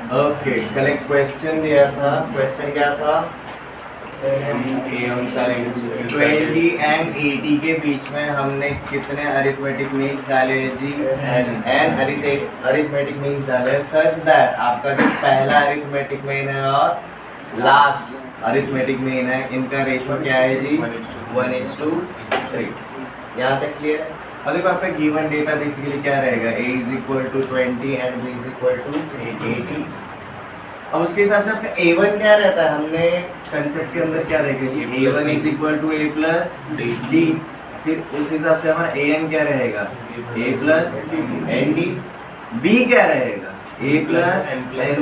Okay, कल एक question दिया था। क्वेश्चन क्या था? 20 एंड 80 के बीच में हमने कितने अरिथमेटिक मीन्स डाले हैं जी? एन अरिथमेटिक मीन्स डाले सच दैट आपका जो पहला अरिथमेटिक मीन है और लास्ट अरिथमेटिक मीन है, इनका रेशो क्या है जी? 1:3। यहाँ तक क्लियर है? और देखो आपका गिवन डेटा बेसिकली क्या रहेगा? a is equal to 20 and b is equal to 80। अब उसके हिसाब से आपका a1 क्या रहता है? हमने कंसेप्ट के अंदर क्या रहेगा जी? a1 is equal to a plus d। फिर उस हिसाब से हमारा an क्या रहेगा? a plus nd। b क्या रहेगा? a plus n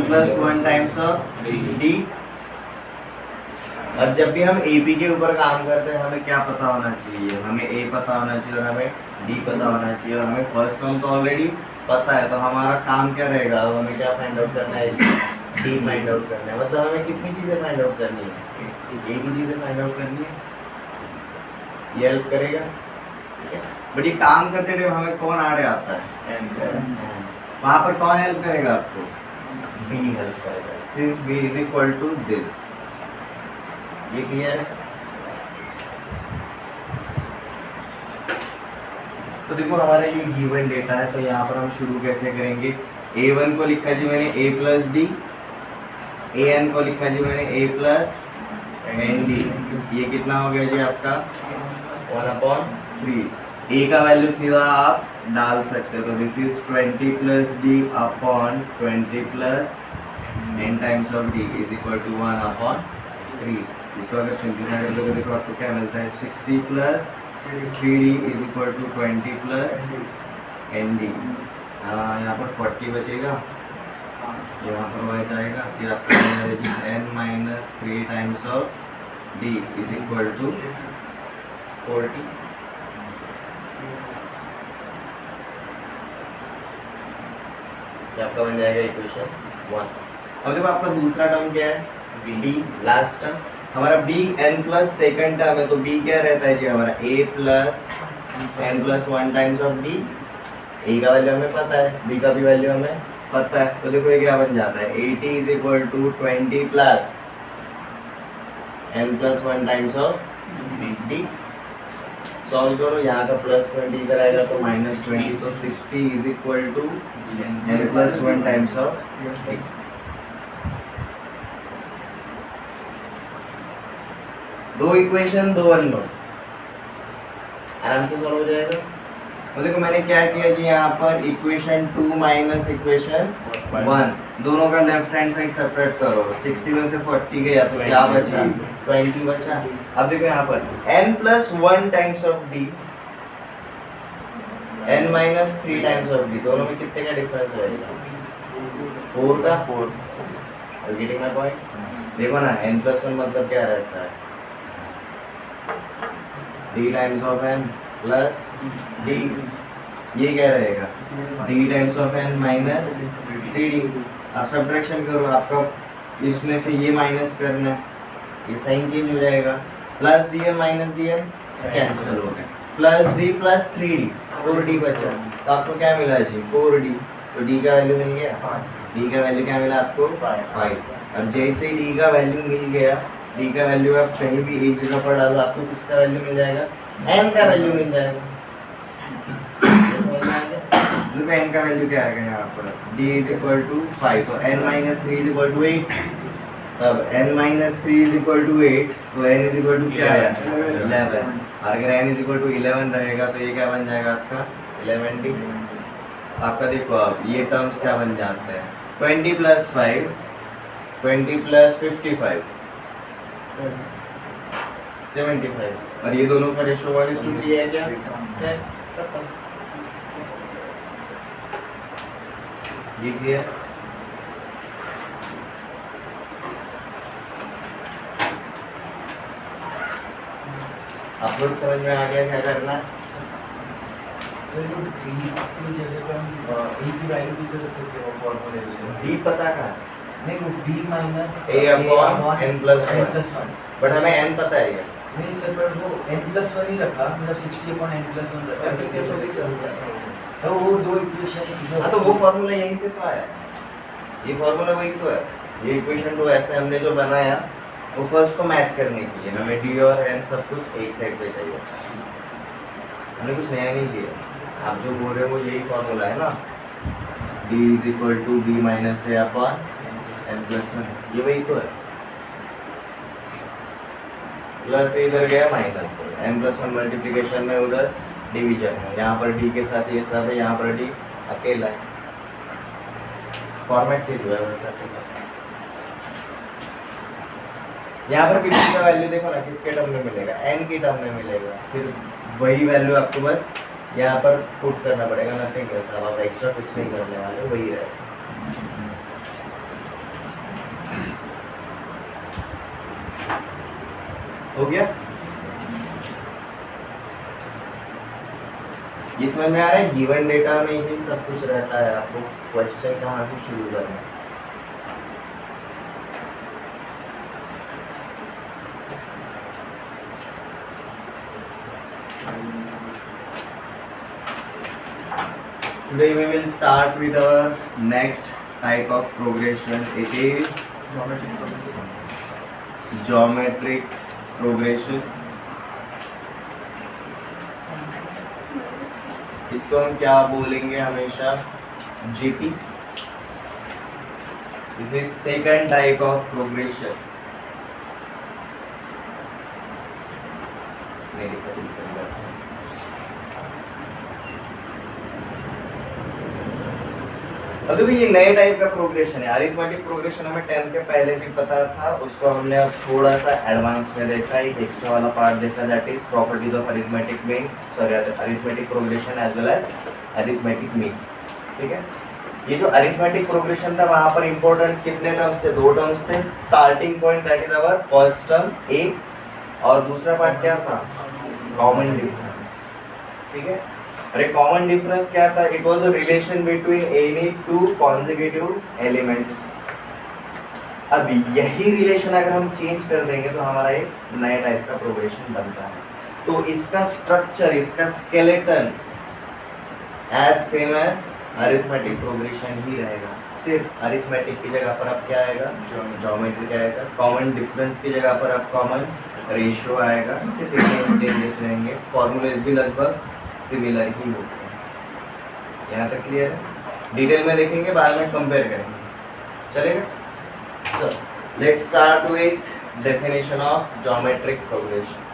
plus 1 times of d। और जब भी हम AP के ऊपर काम करते हैं हमें क्या पता होना चाहिए? हमें A पता होना चाहिए और हमें D पता होना चाहिए, और हमें फर्स्ट टर्म तो ऑलरेडी पता है। तो हमारा काम क्या रहेगा? अब हमें क्या फाइंड आउट करना है? D फाइंड आउट करना है। मतलब हमें कितनी चीज़ें फाइंड आउट करनी है? एक ही चीज़ें फाइंड आउट करनी है। ये हेल्प करेगा, ठीक है। बट ये काम करते टाइम हमें कौन आड़े आता है? वहाँ पर कौन हेल्प करेगा आपको? B हेल्प करेगा, since B is equal to this. ये क्लियर है? तो देखो हमारा ये गिवन डेटा है, तो यहाँ पर हम शुरू कैसे करेंगे? a1 को लिखा जी मैंने a प्लस डी, an को लिखा जी मैंने a प्लस nd। ये कितना हो गया जी आपका? 1/3। a का वैल्यू सीधा आप डाल सकते हो, तो this is 20 plus D upon 20 plus n times of d is equal to 1/3। इसको अगर सिंप्लीफाई कर दोगे देखो आपको क्या मिलता है? 60 plus 3d is equal to 20 plus nd। यहाँ पर 40 बचेगा, यहाँ पर बच जाएगा। फिर आपको n minus 3 times of d is equal to 40। आपका बन जाएगा इक्वेशन 1। अब देखो आपका दूसरा टर्म क्या है? b, लास्ट टर्म हमारा b n plus second term है, तो b क्या रहता है जी हमारा? a plus n plus 1 times of d। a का वैल्यू हमें पता है, b का भी वैल्यू हमें पता है, तो देखो ये क्या बन जाता है? 80 is equal to 20 plus n plus 1 times of d। Solve करो, यहाँ का प्लस 20 इधर आएगा तो माइनस 20, तो 60 is equal to n plus 1 times of d। दो इक्वेशन, दो अननोन, आराम से सॉल्व हो जाएगा। तो देखो मैंने क्या किया जी, यहाँ पर इक्वेशन 2 माइनस इक्वेशन 1 दोनों का लेफ्ट हैंड साइड सेपरेट करो। 60 में से 40 गया तो क्या बचा? 20 बचा। अब देखो यहाँ पर n plus 1 times of d, n minus 3 times of d, दोनों में कितने का डिफरेंस रहेगा? 4 का। Getting my point? देखो ना, n प्लस 1 मतलब क्या रहता है? d times of n plus d। ये क्या रहेगा? d times of n minus 3d। आप सब्ट्रैक्शन करो, आपका इसमें से ये माइनस करना है, ये साइन चेंज हो जाएगा। Plus dm minus dm cancel हो गया, plus d plus 3d, 4d बचा। तो आपको क्या मिला जी? 4d। तो d का वैल्यू मिल गया, d का वैल्यू क्या मिला आपको? 5। अब जैसे d का वैल्यू मिल गया, d का वैल्यू आप कहीं भी एक जगह पर डालो, आपको किसका वैल्यू मिल जाएगा? n का वैल्यू मिल जाएगा। देखो n का वैल्यू क्या आएगा यहाँ पर? d इज इक्वल टू 5, तो n minus 3 is equal to 8। अब n minus 3 is equal to 8, तो n इज इक्वल टू क्या आया? 11। और अगर n इज इक्वल टू 11 रहेगा तो ये क्या बन जाएगा आपका? 11d। आपका देखो अब ये टर्म्स क्या बन जाते हैं? 20 प्लस 5, 20 प्लस 55, 75। और ये दोनों का रेशो 1:3 है क्या? है। ये क्लियर? आप लोग समझ में आ गया क्या करना है? d पता का नहीं, वो b minus a upon n plus 1, but हमें n पता है क्या? नहीं सर, पर वो n प्लस 1 ही रखा, मतलब 60 अपॉन n प्लस 1 रखा। ऐसे कैसे चलता है? तो वो दो इक्वेशन। हाँ, तो वो फॉर्मूला यहीं से तो आया है, ये फॉर्मूला वही तो है, ये इक्वेशन टू ऐसे हमने जो बनाया वो फर्स्ट को मैच करने के लिए हमें डी और एन सब कुछ एक साइड पे चाहिए, हमने कुछ नया नहीं किया। आप जो बोल रहे हो वो यही फॉर्मूला है ना, D is equal to B minus A upon N plus one, ये वही तो है। प्लस इधर गया minus N plus one multiplication में, उधर डिवीजन में, यहाँ पर डी के साथ ये सब है, यहाँ पर डी अकेला है, फॉर्मेट चेंज हुआ है बस आपके पास। यहाँ पर भी डी का वैल्यू देखो ना किसके टर्म में मिलेगा, एन की टर्म में मिलेगा, फिर वही वैल्यू आपको बस यहाँ पर पुट करना पड़ेगा, नथिंग एल्स। अब आप एक्स्ट्रा कुछ नहीं करने वाले, वही रहेगा। हो गया? ये समझ में आ रहा है, गिवन डेटा में ही सब कुछ रहता है, आपको क्वेश्चन कहाँ से शुरू करना है। Today we will start with our next type of progression. It is geometric progression. इसको हम क्या बोलेंगे हमेशा, GP. This is second type of progression. नहीं लिखा, अब देखो ये नए टाइप का प्रोग्रेशन है। अरिथमेटिक प्रोग्रेशन हमें 10th के पहले भी पता था, उसको हमने अब थोड़ा सा एडवांस में देखा, एक एक्स्ट्रा वाला पार्ट देखा, that is properties of arithmetic mean, sorry arithmetic progression as well as arithmetic mean. ठीक है, ये जो अरिथमेटिक प्रोग्रेशन था वहां पर इंपॉर्टेंट कितने टर्म्स थे, दो टर्म्स थे। Starting point that is our first term a, और दूसरा पार्ट क्या था, कॉमन डिफरेंस। ठीक है, अरे कॉमन डिफरेंस क्या था, it was a relation between any two consecutive elements. अब यही रिलेशन अगर हम चेंज कर देंगे तो हमारा एक नया टाइप का प्रोग्रेशन बनता है। तो इसका स्ट्रक्चर, इसका skeleton as same as arithmetic progression ही रहेगा, सिर्फ अरिथमेटिक की जगह पर अब क्या आएगा, ज्योमेट्रिक आएगा। कॉमन डिफरेंस की जगह पर अब कॉमन रेशियो आएगा, सिर्फ इतने चेंजेस रहेंगे। फॉर्मूलेज भी लगभग सिमिलर ही होते हैं। यहाँ तक क्लियर है? डिटेल में देखेंगे, बाद में कंपेयर करेंगे, चलेगा? So let's start with definition of geometric progression.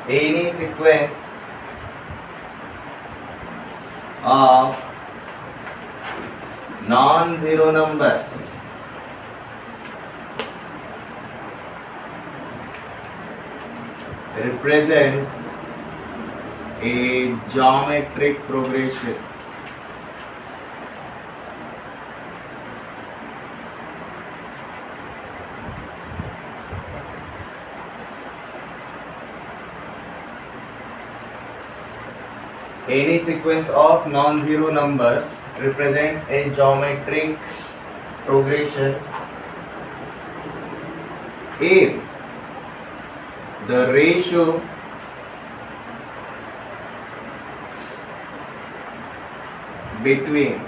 any sequence of non-zero numbers represents a geometric progression. Any sequence of non-zero numbers represents a geometric progression if the ratio between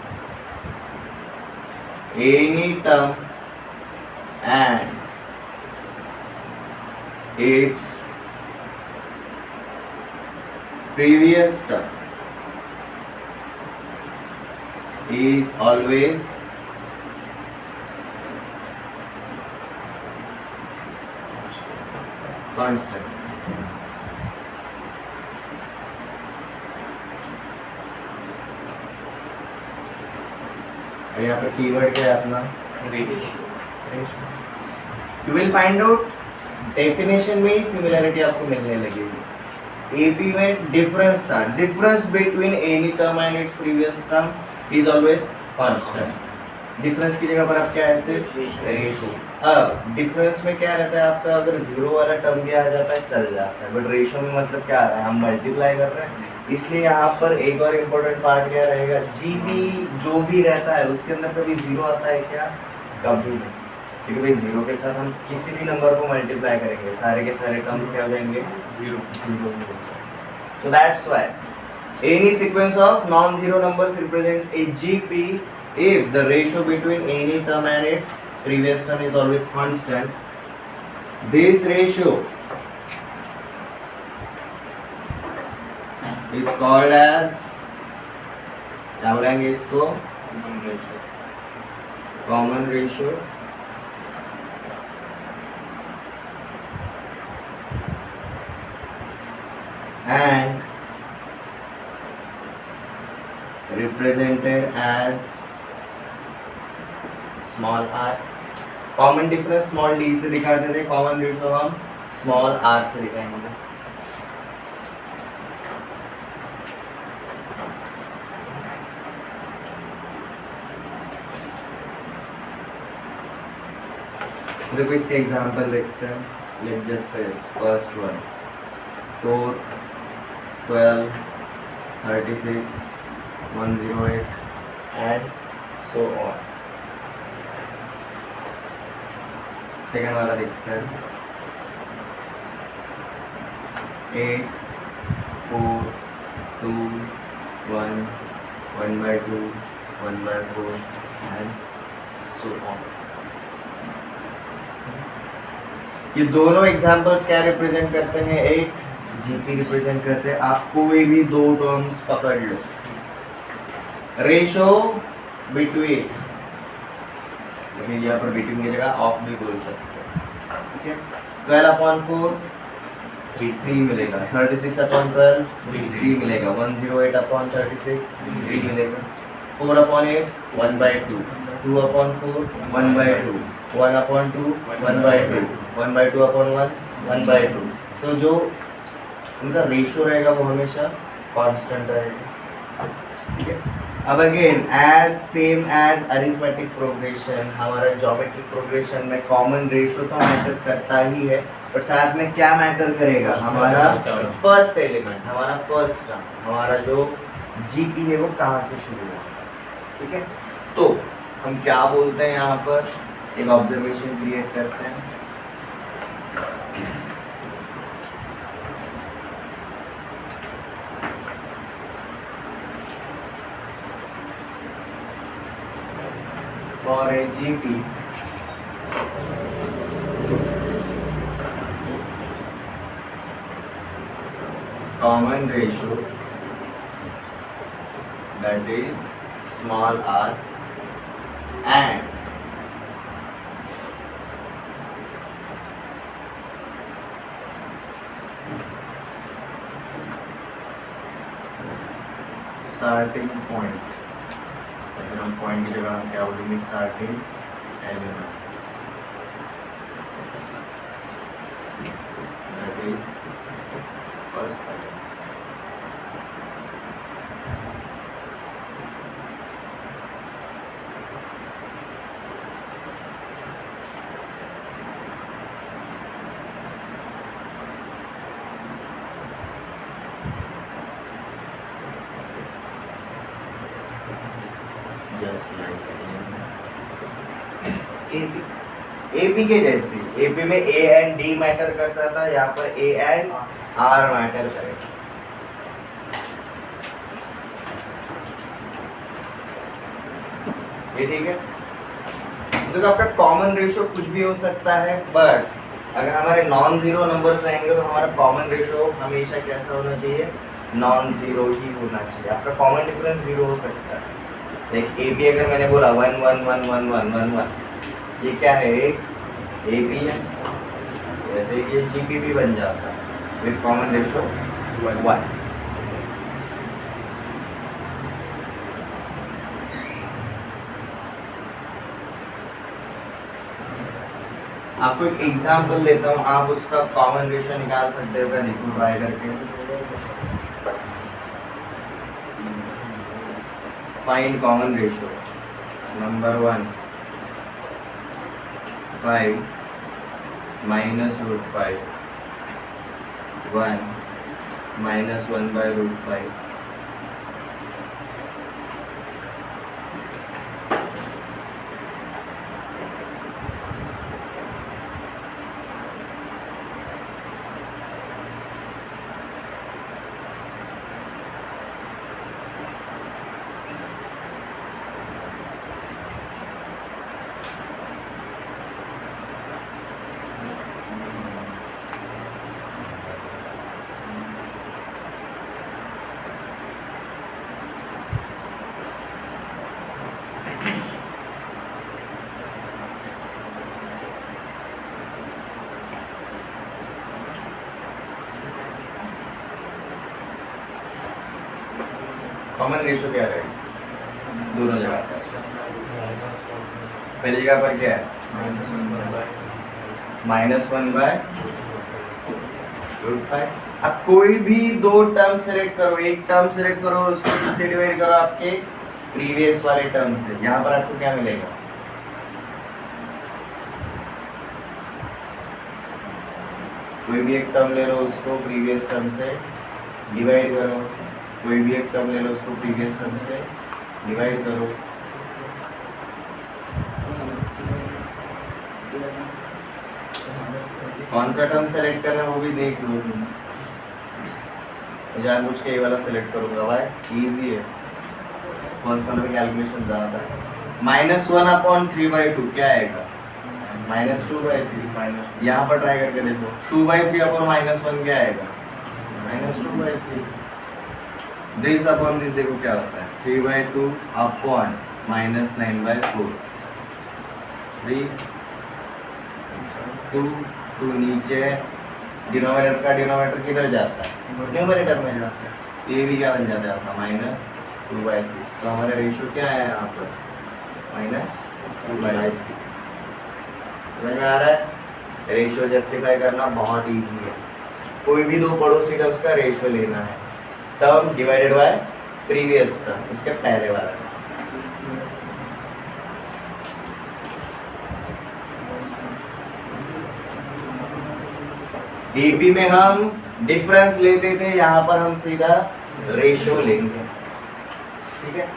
any term and its previous term is always constant. यहाँ पर keyword क्या है अपना, ratio. You will find out definition में ही similarity आपको मिलने लगेगी। AP में डिफरेंस था, difference between any term and its previous term is always constant. Difference की जगह पर आप क्या है, सिर्फ रेशियो। अब डिफरेंस में क्या रहता है आपका, अगर जीरो वाला टर्म भी आ जाता है चल जाता है, बट रेशियो में मतलब क्या आ रहा है, हम मल्टीप्लाई कर रहे हैं। इसलिए यहाँ पर एक और इम्पोर्टेंट पार्ट क्या रहेगा, जीबी जो भी रहता है उसके अंदर कभी जीरो आता है क्या, कभी नहीं। क्योंकि भाई जीरो के साथ हम किसी भी नंबर को मल्टीप्लाई करेंगे, सारे के सारे टर्म्स क्या हो जाएंगे, zero zero. So that's why any sequence of non-zero numbers represents a GP if the ratio between any term and its previous term is always constant. This ratio is called as, क्या बोलेंगे इसको, common ratio. And represented as small r। Common difference small d से दिखाते थे, common ratio हम small r से दिखाएंगे। देखो इसके एग्जांपल देखते हैं। Let's just say first one 4 12 36 108 and so on। Second वाला देखते हैं 8 4 2 1 1/2 1/4 and so on। ये दोनों एग्जांपल्स क्या रिप्रेजेंट करते हैं, एक जीपी रिप्रेजेंट करते हैं। आप कोई भी दो टर्म्स पकड़ लो, रेशो बिटवीन, यहाँ पर बिटवीन की जगह ऑफ भी बोल सकते हैं, ठीक है। 12/4 3 मिलेगा, 36/12 3 मिलेगा, 108/36 3 मिलेगा, 4/8 1/2, 2/4 1/2, 1/2 1/2, 1/2/1 1/2। सो जो उनका रेशियो रहेगा वो हमेशा कांस्टेंट रहेगा, ठीक है। अब again as same as arithmetic progression, हमारा ज्योमेट्रिक प्रोग्रेशन में कॉमन रेशियो तो मैटर करता ही है, बट साथ में क्या मैटर करेगा, हमारा फर्स्ट एलिमेंट, हमारा फर्स्ट टर्म, हमारा जो जीपी है वो कहाँ से शुरू होगा, ठीक है। तो हम क्या बोलते हैं, यहाँ पर एक ऑब्जर्वेशन क्रिएट करते हैं। For a GP common ratio that is small r and starting point, अगर हम पॉइंट की जगह हम क्या बोलेंगे, starting element, that is first element. AP के जैसी, एपी में ए एंड डी मैटर करता था, यहाँ पर ए एंड आर मैटर करेगा, ये ठीक है। तो आपका कॉमन रेशियो कुछ भी हो सकता है, बट अगर हमारे नॉन जीरो नंबर्स रहेंगे तो हमारा कॉमन रेशियो हमेशा कैसा होना चाहिए, नॉन जीरो ही होना चाहिए। आपका कॉमन डिफरेंस जीरो हो सकता है, लाइक ए पी अगर मैंने बोला 1 1 1 1 1 1 1, ये क्या है, एक ए पी है, वैसे ये जी पी भी बन जाता है विद कॉमन रेशियो 1। आपको एक एग्जांपल देता हूँ, आप उसका कॉमन रेशियो निकाल सकते हो क्या, देखो ट्राई करके। Find common ratio, number 1 5 -√5 1 -1/√5 1 common ratio क्या रहेगा दोनों जगह पर? पहली जगह पर क्या है -1/√5। अब कोई भी दो टर्म सेलेक्ट करो, एक टर्म सेलेक्ट करो और उसको किससे डिवाइड करो आपके प्रीवियस वाले टर्म से, यहाँ पर आपको क्या मिलेगा? कोई भी एक टर्म ले लो उसको प्रीवियस टर्म से डिवाइड करो, कोई भी एक टर्म ले लो उसको प्रीवियस टर्म से डिवाइड करो। कौन सा टर्म सेलेक्ट करना है वो भी देख लो तुम। जानबूझ के ये वाला सेलेक्ट करूंगा भाई, इजी है, फर्स्ट वन में कैलकुलेशन ज़्यादा है। -1/3/2 क्या आएगा? -2/3। यहाँ पर ट्राई करके देखो, 2/3/-1 क्या आएगा? -2/3। दिस अपॉन दिस देखो क्या होता है, 3/2/-9/4। 3 2 2 नीचे, डिनोमिनेटर का डिनोमिनेटर किधर जाता है? न्यूमरेटर में जाता है। ये भी क्या बन जाता है आपका -2/3। तो हमारा रेशियो क्या है यहाँ पर? -2/3। समझ में आ रहा है? रेशियो जस्टिफाई करना बहुत इजी है। कोई भी दो पड़ोसी टर्म्स का रेशियो लेना है, term divided by previous term, उसके पहले वाला। डीपी में हम डिफरेंस लेते थे, यहाँ पर हम सीधा रेशियो लेंगे, ठीक है?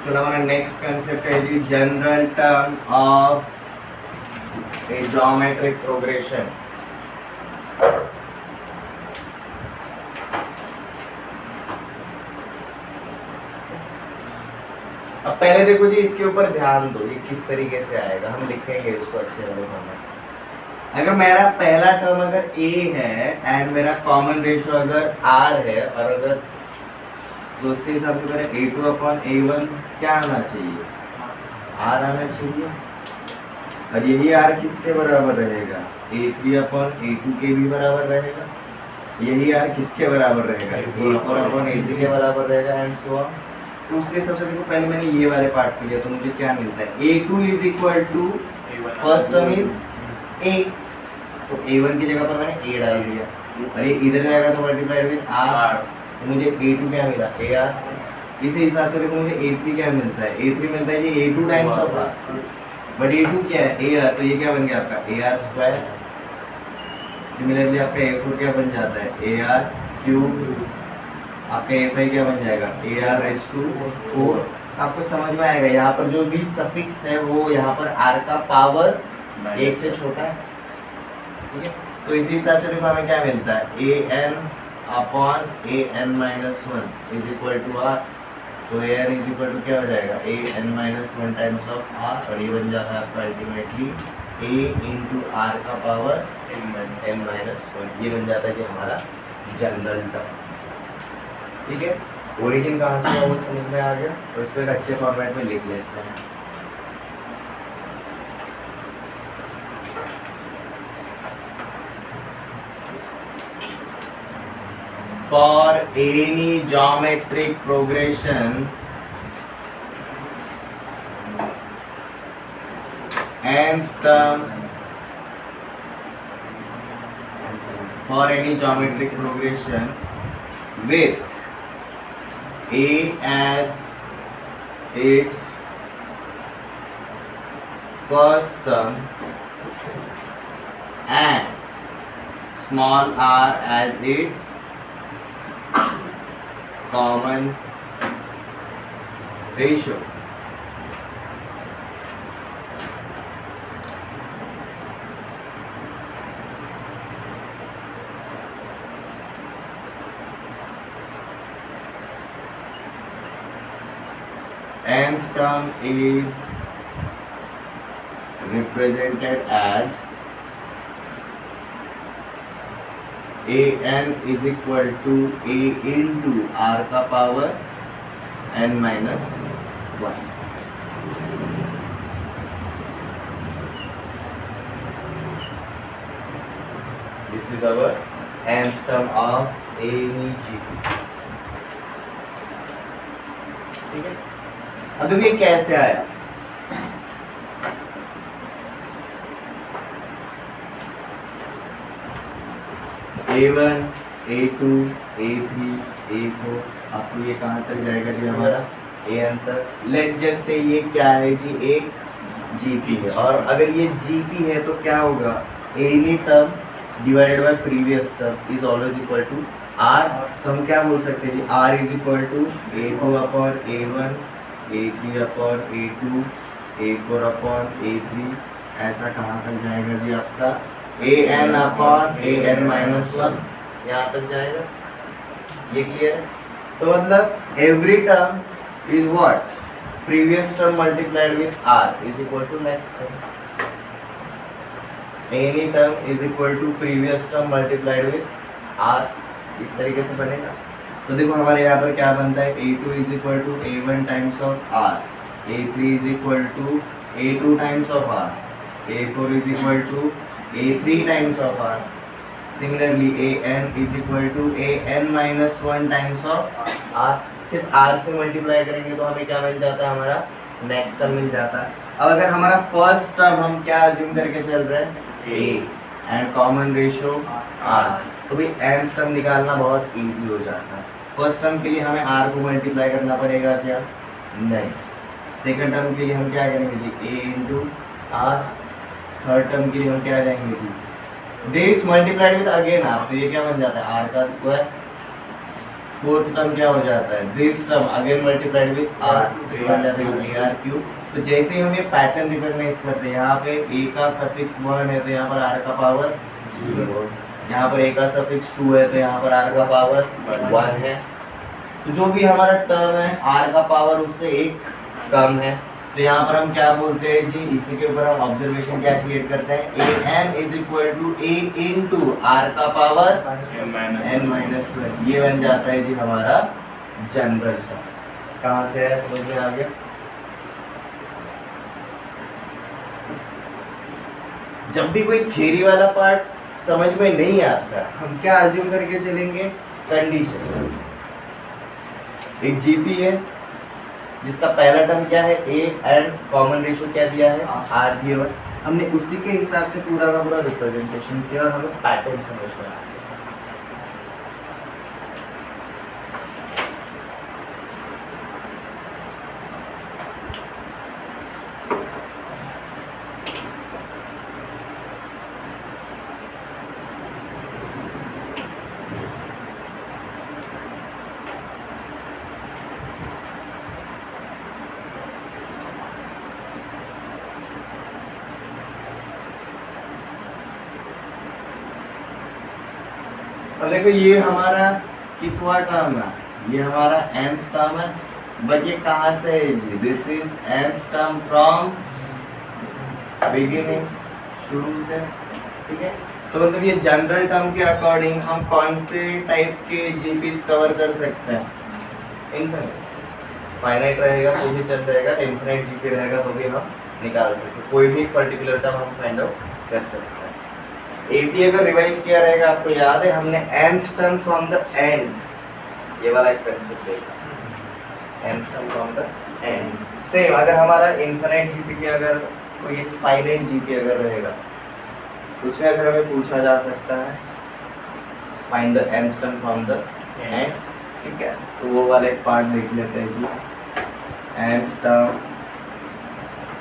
चलो हमारा नेक्स्ट कंसेप्ट है जी general term of a geometric progression. अब पहले देखो जी, इसके ऊपर ध्यान दो, ये किस तरीके से आएगा, हम लिखेंगे इसको अच्छे वाले फॉर्मेट। अगर मेरा पहला टर्म अगर a है एंड मेरा कॉमन रेशियो अगर r है, और अगर तो उसके हिसाब से मेरा a2/a1 क्या आना चाहिए? r आना चाहिए। और यही r किसके बराबर रहेगा? a3/a2 के भी बराबर रहेगा। यही r किसके बराबर रहेगा? a4/a3 के बराबर रहेगा, एंड सो ऑन। तो उसके हिसाब से देखो, पहले मैंने ये वाले पार्ट के लिए, तो मुझे क्या मिलता है? a2 = first term is a, तो a1 की जगह पर मैंने a डाल दिया, और ये इधर जाएगा तो मल्टीप्लाइड विद r, तो मुझे a2 क्या मिला? ar। इसी हिसाब से देखो मुझे a3 क्या मिलता है? a3 मिलता है जी a2 times of r, but a2 क्या है? ar, तो ये क्या बन गया आपका ar²। सिमिलरली आपका a4 क्या बन जाता है? ar³। आपका a5 क्या बन जाएगा? ar⁴। आपको समझ में आएगा, यहाँ पर जो भी सफिक्स है वो यहाँ पर r का पावर 1 से छोटा है, ठीक है? तो इसी हिसाब से देखो हमें क्या मिलता है? an/an-1 = r। तो an = क्या हो जाएगा? an-1 टाइम्स ऑफ r, और ये बन जाता है आपका अल्टीमेटली a × r का पावर n-1। ये बन जाता है कि हमारा जनरल टर्म, ठीक है? ओरिजिन कहाँ से है वो समझ में आ गया, तो इसको एक अच्छे फॉर्मेट में लिख लेते हैं। For any geometric progression, nth term for any geometric progression with a as its first term and small r as its common ratio. Nth term is represented as an is equal to a into r का power n-1। This is our nth term of any GP. ठीक है, अब देखिए कैसे आया। A1, A2, A3, A4, आपको ये कहाँ तक जाएगा जी हमारा An तक। लेट जस्ट से ये क्या है जी, एक जीपी है, और अगर ये जीपी है तो क्या होगा, any term divided by previous term is always equal to r. तो हम क्या बोल सकते हैं जी, r is equal to A2 upon A1, A3 upon A2, A4 upon A3, ऐसा कहाँ तक जाएगा जी आपका An अपॉन An माइनस 1, यहाँ तक जाएगा। ये क्लियर है? तो मतलब every term is what, previous term multiplied with r is equal to next term. Any term is equal to previous term multiplied with r, इस तरीके से बनेगा। तो देखो हमारे यहाँ पर क्या बनता है, A2 is equal to A1 times of r, A3 is equal to A2 times of r, A4 is equal to A3 times of r. Similarly, An is equal to An minus 1 times of r. सिर्फ r से multiply करेंगे तो हमें क्या मिल जाता है, हमारा next term मिल जाता है। अब अगर हमारा फर्स्ट टर्म हम क्या अज्यूम करके चल रहे हैं, a and common ratio r, तो भाई nth टर्म निकालना बहुत इजी हो जाता है। फर्स्ट टर्म के लिए हमें r को मल्टीप्लाई करना पड़ेगा क्या, नहीं। सेकंड टर्म के लिए हम क्या करेंगे जी, a into r। Third term के लिए हम क्या जाएंगे जी, this multiplied with again r, तो ये क्या बन जाता है r का स्क्वायर। फोर्थ टर्म क्या हो जाता है, this term again multiplied with r, तो ये बन जाता है ar क्यूब। तो जैसे ही हम ये पैटर्न रिकॉग्नाइज करते हैं, यहाँ पे a का सफिक्स 1 है तो यहाँ पर r का पावर 0, यहाँ पर a का सफिक्स 2 है तो यहाँ पर r का पावर 1 है। तो जो भी हमारा टर्म है r का पावर उससे एक कम है, तो यहाँ पर हम क्या बोलते हैं जी, इसी के ऊपर हम ऑब्जर्वेशन क्या क्रिएट करते हैं, an is equal to a into r का पावर n माइनस 1, ये बन जाता है जी हमारा जनरल टर्म। कहाँ से है, समझ में आ गया? जब भी कोई थ्योरी वाला पार्ट समझ में नहीं आता, हम क्या अज्यूम करके चलेंगे, कंडीशंस। एक जीपी है जिसका पहला टर्म क्या है, a एंड कॉमन रेशियो क्या दिया है, r दिया हुआ। हमने उसी के हिसाब से पूरा का पूरा रिप्रेजेंटेशन किया और हमें पैटर्न समझ में आया। अब देखो ये हमारा कितवा टर्म है, ये हमारा nth टर्म है, बट ये कहाँ से है जी, this is nth term from beginning, शुरू से। ठीक है, तो मतलब ये जनरल टर्म के अकॉर्डिंग हम कौन से टाइप के जीपीज कवर कर सकते हैं, इनफिनिट। फाइनाइट रहेगा तो भी चल जाएगा, इनफिनिट जीपी रहेगा तो भी हम निकाल सकते हैं, कोई भी पर्टिकुलर टर्म हम फाइंड आउट कर सकते हैं। एपी अगर रिवाइज किया रहेगा, आपको याद है हमने nth term from the end, ये वाला एक कंसेप्ट देखा, nth term from the end. Same अगर हमारा इनफिनिट जीपी की अगर कोई एक फाइनाइट जीपी अगर रहेगा, उसमें अगर हमें पूछा जा सकता है find the nth term from the end, ठीक है, तो वो वाला एक पार्ट देख लेते हैं जी, nth term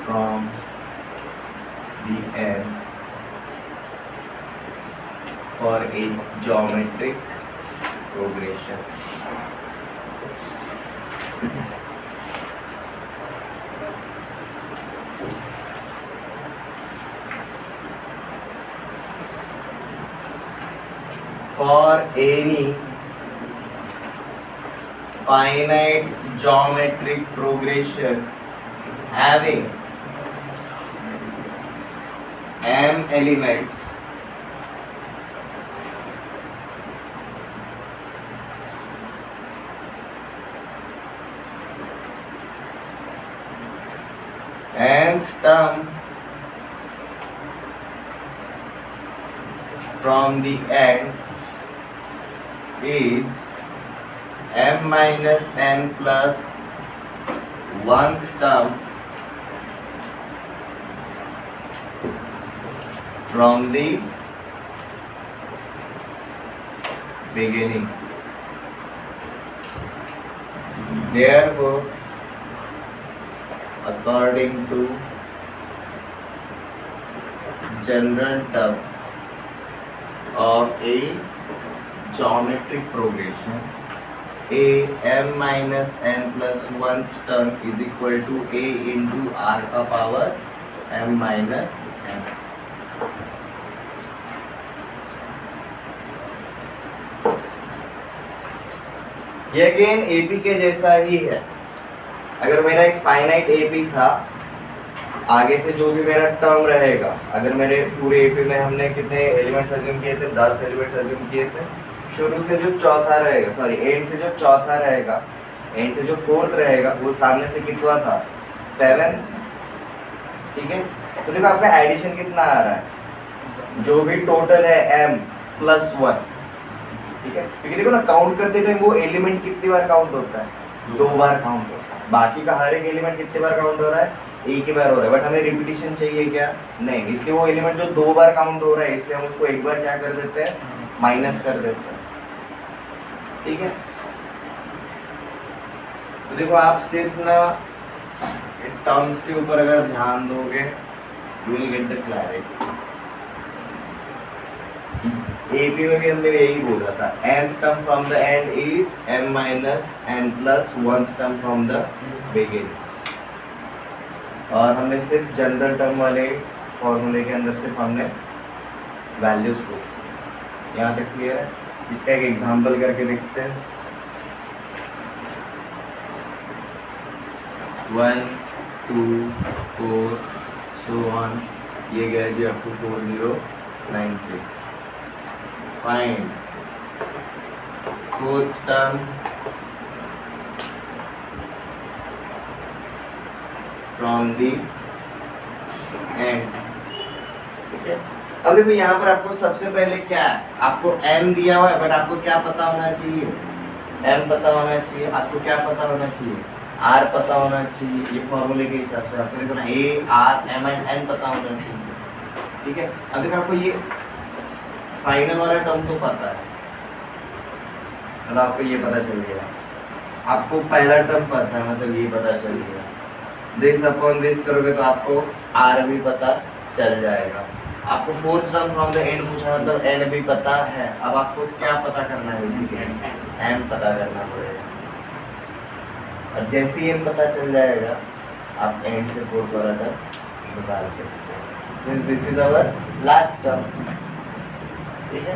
from the end for a geometric progression. For any finite geometric progression having m elements nth term from the end is m minus n plus 1th term from the beginning. Therefore, according to general term of a geometric progression, a m minus n plus 1th term is equal to a into r का power m minus n. ये again AP के जैसा ही है. अगर मेरा एक finite AP था, आगे से जो भी मेरा टर्म रहेगा, अगर मेरे पूरे एपी में हमने कितने एलिमेंट्स अज्यूम किए थे, 10 एलिमेंट्स अज्यूम किए थे. शुरू से जो चौथा रहेगा, सॉरी एंड से जो चौथा रहेगा, एंड से जो फोर्थ रहेगा, वो सामने से कितना था 7. ठीक है, तो देखो आपका एडिशन कितना आ रहा है, जो भी टोटल है m प्लस 1. ठीक है, क्योंकि देखो ना काउंट करते टाइम वो एलिमेंट कितनी बार काउंट होता है, 2 बार काउंट होता है. बाकी का हर एक एलिमेंट कितनी बार काउंट हो रहा है, एक ही बार हो रहा है. बट हमें रिपीटिशन चाहिए क्या, नहीं. इसलिए वो एलिमेंट जो 2 बार काउंट हो रहा है, इसलिए हम उसको एक बार क्या कर देते हैं, माइनस कर देते हैं. ठीक है, तो देखो आप सिर्फ ना टर्म्स के ऊपर अगर ध्यान दोगे, you will get the clarity. AP में भी हमने यही बोला था, nth term from the end is m minus n plus 1th term from the beginning. और हमने सिर्फ जनरल टर्म वाले फॉर्मूले के अंदर सिर्फ हमने वैल्यूज को, यहाँ तक क्लियर है. इसका एक एग्जांपल करके देखते हैं. 1 2 4 so on, ये गया जी up to 4096. Find fourth term from the end. ठीक है, अब देखो यहाँ पर आपको सबसे पहले क्या है, आपको n दिया हुआ है, बट आपको क्या पता होना चाहिए, m पता होना चाहिए. आपको क्या पता होना चाहिए, r पता होना चाहिए. ये फॉर्मूले के हिसाब से आपको देखो ना a r m and n पता होना चाहिए. ठीक है, अब देखो आपको ये फाइनल वाला टर्म तो पता है, मतलब आपको ये पता चल गया. आपको पहला टर्म पता है, मतलब ये पता चल गया. दिस अपॉन दिस करोगे तो आपको r भी पता चल जाएगा. आपको fourth term from the end पूछा, मतलब n भी पता है. अब आपको क्या पता करना है, बेसिकली m पता करना पड़ेगा. और जैसे ही m पता चल जाएगा, आप एंड से फोर्थ वाला टर्म निकाल सकते हैं. Since this is our last term. ठीक है,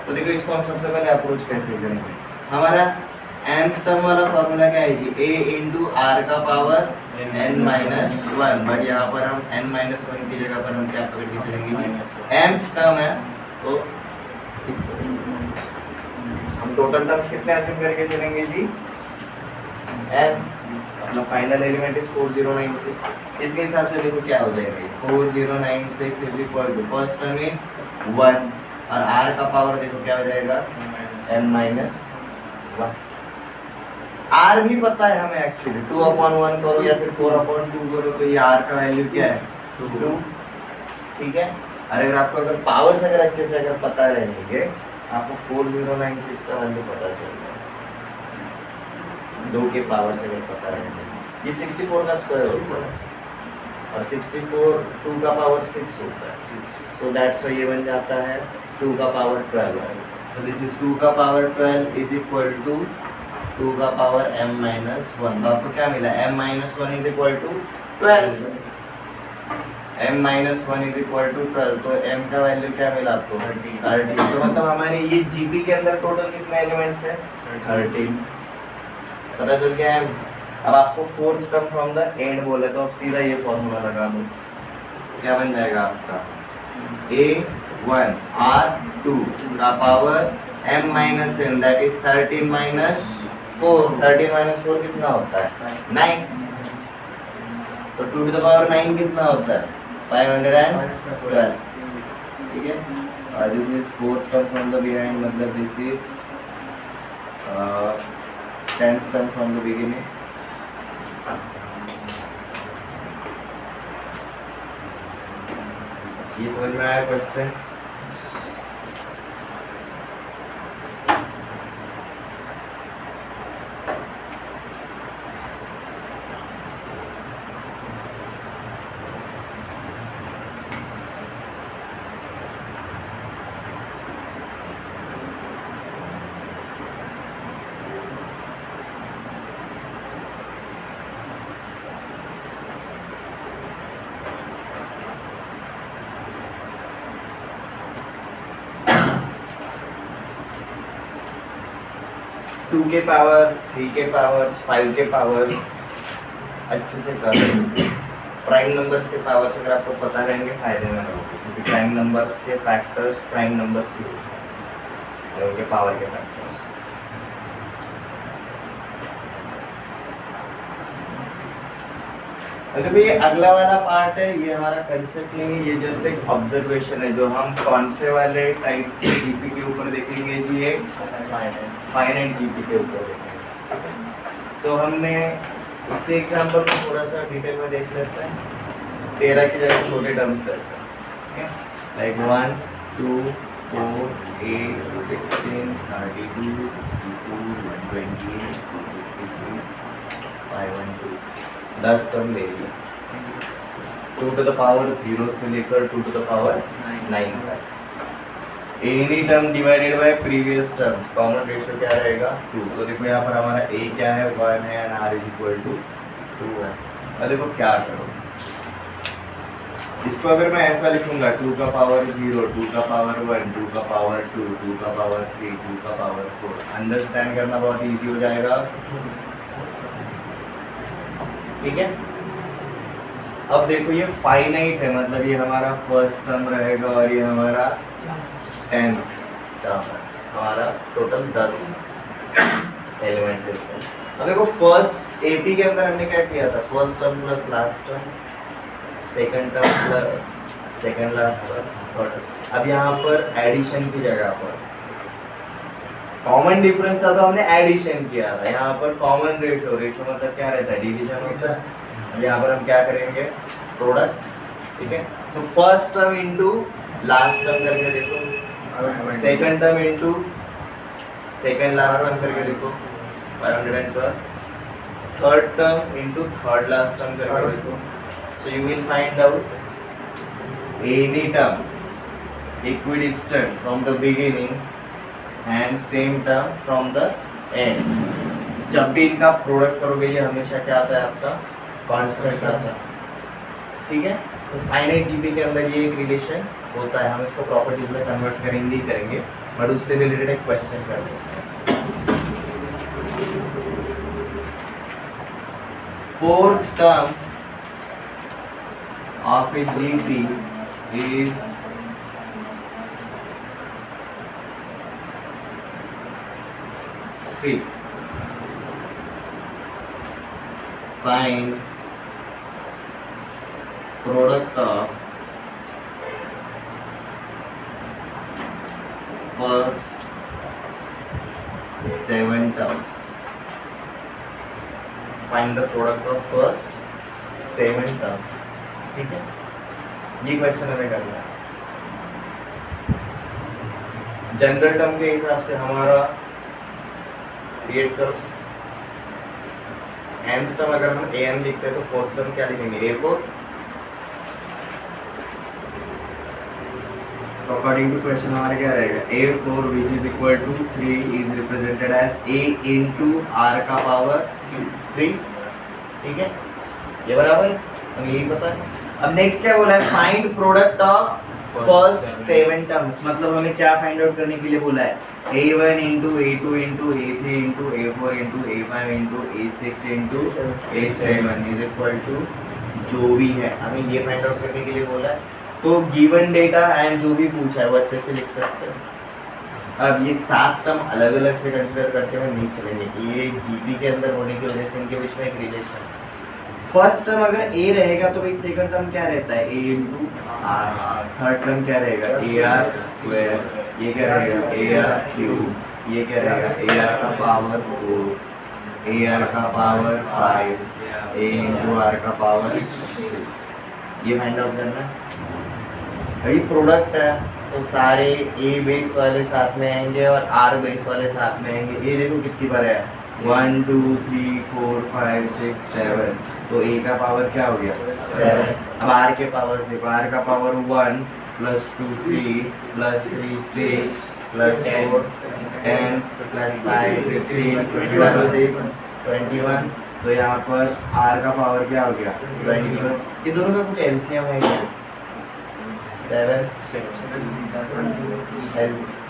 तो देखो इसको हम सबसे पहले अप्रोच कैसे करेंगे. हमारा nth टर्म वाला फॉर्मूला क्या है जी, a इंटू आर का पावर n माइनस 1. बट यहाँ पर हम n माइनस 1 की जगह पर हम क्या पकड़ के चलेंगे, nth टर्म है, तो इस तरह से हम टोटल टर्म्स कितने अज्यूम करके चलेंगे जी, n. अपना फाइनल एलिमेंट इज 4096. इसके हिसाब से देखो क्या हो जाएगा, 4096 is equal to first term is 1 और r का पावर देखो क्या हो जाएगा, m माइनस 1. r भी पता है हमें एक्चुअली, 2/1 करो या फिर 4/2 करो तो ये r का वैल्यू क्या है, 2. ठीक है, और अगर आपको अगर पावर्स अगर अच्छे से अगर पता रहेंगे, आपको 4096 का वैल्यू पता चल जाएगा. 2 के पावर से अगर पता रहेंगे, ये 64 का स्क्वायर होता है और 64 2 का पावर 6 होता है. सो दैट्स व्हाई ये बन जाता है 2 का पावर 12. सो दिस इज 2 का पावर 12 इज इक्वल टू 2 का पावर m माइनस 1. तो आपको क्या मिला, m minus 1 is equal to 12. m minus 1 is equal to 12, तो m का वैल्यू क्या मिला आपको, 13. तो मतलब हमारे ये जीपी के अंदर टोटल कितने एलिमेंट्स है, 13. पता चल गया है. अब आपको fourth term from the end बोले तो आप सीधा ये फॉर्मूला लगा दो. क्या बन जाएगा आपका, a1 r2 का power m minus n, that is 13 minus 4. 13 minus 4 कितना होता है, 9. तो 2 टू द पावर 9 कितना होता है, 512. ठीक है, this is fourth term from the behind, मतलब this is 10th term from the beginning. ये समझ में आया क्वेश्चन? टू के पावर्स, 3 के पावर्स, 5 के पावर्स अच्छे से कर लो। प्राइम नंबर्स के पावर्स अगर आपको पता रहेंगे फायदे में रहोगे, क्योंकि प्राइम नंबर्स के फैक्टर्स प्राइम नंबर्स ही होते हैं, उनके पावर के फैक्टर्स। तो ये अगला वाला पार्ट है, ये हमारा कंसेप्ट नहीं है, ये जस्ट एक ऑब्जर्वेशन है जो हम कौन से वाले टाइप के जीपी के ऊपर देखेंगे जी, एक फाइनाइट जीपी के ऊपर देखेंगे। तो हमने इसी एग्जांपल को थोड़ा सा डिटेल में देख लेते हैं। 13 की जगह छोटे टर्म्स लेते हैं, लाइक 1 2 4 8 16 32 64 128 256 512 10 टर्म ले लिया, 2 to the power 0 से लेकर 2 to the power 9 तक। Any term divided by previous term, common ratio क्या रहेगा 2। तो देखो यहाँ पर हमारा a क्या है 1 है and r is equal to 2 है। अब देखो क्या करो, इसको अगर मैं ऐसा लिखूंगा 2 का पावर 0 2 का पावर 1 2 का पावर 2 2 का पावर 3 2 का पावर 4, अंडरस्टैंड करना बहुत इजी हो जाएगा, ठीक है। अब देखो ये फाइनाइट है, मतलब ये हमारा फर्स्ट टर्म रहेगा और ये हमारा 10th टर्म है, हमारा टोटल 10 एलिमेंट्स है इसमें। अब देखो फर्स्ट एपी के अंदर हमने क्या किया था, first term plus last term, second term plus second last term, third. अब यहाँ पर एडिशन की जगह पर कॉमन डिफरेंस था तो हमने एडिशन किया था, यहाँ पर कॉमन रेशियो, रेशियो मतलब क्या रहता है डिवीजन होता है। अब यहाँ पर हम क्या करेंगे प्रोडक्ट, ठीक है। तो first term into last term करके देखो, second term into second last term करके देखो 512, third term into third last term करके देखो। So you will find out any term equidistant from the beginning and same term from the end. जब भी इनका product करोगे ये हमेशा क्या आता है आपका कांस्टेंट आता है, ठीक है। तो फाइनाइट जीपी के अंदर ये एक रिलेशन होता है, हम इसको प्रॉपर्टीज में कन्वर्ट करेंगे ही करेंगे, बट उससे रिलेटेड एक क्वेश्चन कर देते हैं। Fourth term of A GP is free. Find product of first 7 terms. Find the product of first 7 terms. ठीक है, ये क्वेश्चन हमें करना है। जनरल टर्म के हिसाब से हमारा क्रिएट करो, nth टर्म अगर हम an लिखते हैं तो फोर्थ टर्म क्या लिखेंगे a4। तो अकॉर्डिंग टू क्वेश्चन हमारा क्या रहेगा a4 which is equal to 3 is represented as a into r का पावर 3, ठीक है, ये बराबर हमें यही पता है। अब नेक्स्ट क्या बोला है, find product of first 7 terms, मतलब हमें क्या फाइंड आउट करने के लिए बोला है a1 into a2 into a3 into a4 into a5 into a6 into a7 is equal to जो भी है, हमें ये फाइंड आउट करने के लिए बोला है। तो गिवन डेटा एंड जो भी पूछा है वो अच्छे से लिख सकते हो। अब ये 7 टर्म अलग अलग से कंसिडर करके हम नहीं चलेंगे, ये जीपी के अंदर होने की वजह से इनके बीच में एक रिलेशन, फर्स्ट टर्म अगर ए रहेगा तो भाई सेकंड टर्म क्या रहता है, ए इंटू आर। थर्ड टर्म क्या रहेगा, ए आर स्क्वायर, ये क्या रहेगा, ए आर क्यूब, ये क्या रहेगा, ए आर का पावर 4, ए आर का पावर 5, ए इंटू आर का पावर 6। ये फाइंड आउट करना है भाई। प्रोडक्ट है तो सारे ए बेस वाले साथ में आएंगे और आर बेस वाले साथ में आएंगे। ए देखो कितनी बार है, 1 2 3 4 5 6 7, तो ए का पावर क्या हो गया 7। अब आर के पावर देखो, आर का power 1 plus 2 3 plus 3 6 plus 4 10 plus 5 15 plus 6 21, तो यहाँ पर आर का पावर क्या हो गया 21। ये दोनों का कुछ एलसीएम है क्या, 7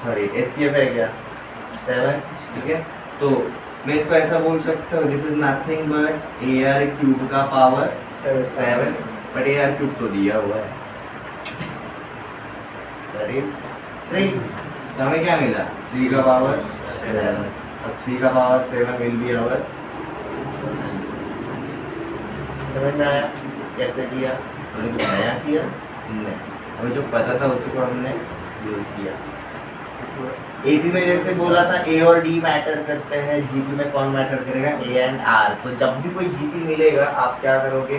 सॉरी एचसीएफ है क्या 7, ठीक है। तो मैं इसको ऐसा बोल सकता हूँ, this is nothing but a r cube का power 7, but a r cube तो दिया हुआ है, दैट इज 3। तो हमें क्या मिला, 3 का पावर 7। अब 3 का पावर 7 विल बी आवर। समझ में आया कैसे किया, हमने कुछ नया किया नहीं, हमें जो पता था उसी को हमने यूज किया। एपी में जैसे बोला था ए और डी मैटर करते हैं, जीपी में कौन मैटर करेगा, ए एंड आर। तो जब भी कोई जीपी मिलेगा आप क्या करोगे,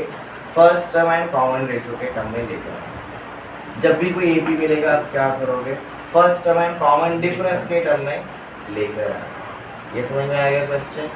first term and common ratio के टर्म में लेकर आओगे। जब भी कोई एपी मिलेगा आप क्या करोगे, first term and common difference के टर्म में लेकर आओगे। ये समझ में आ गया क्वेश्चन।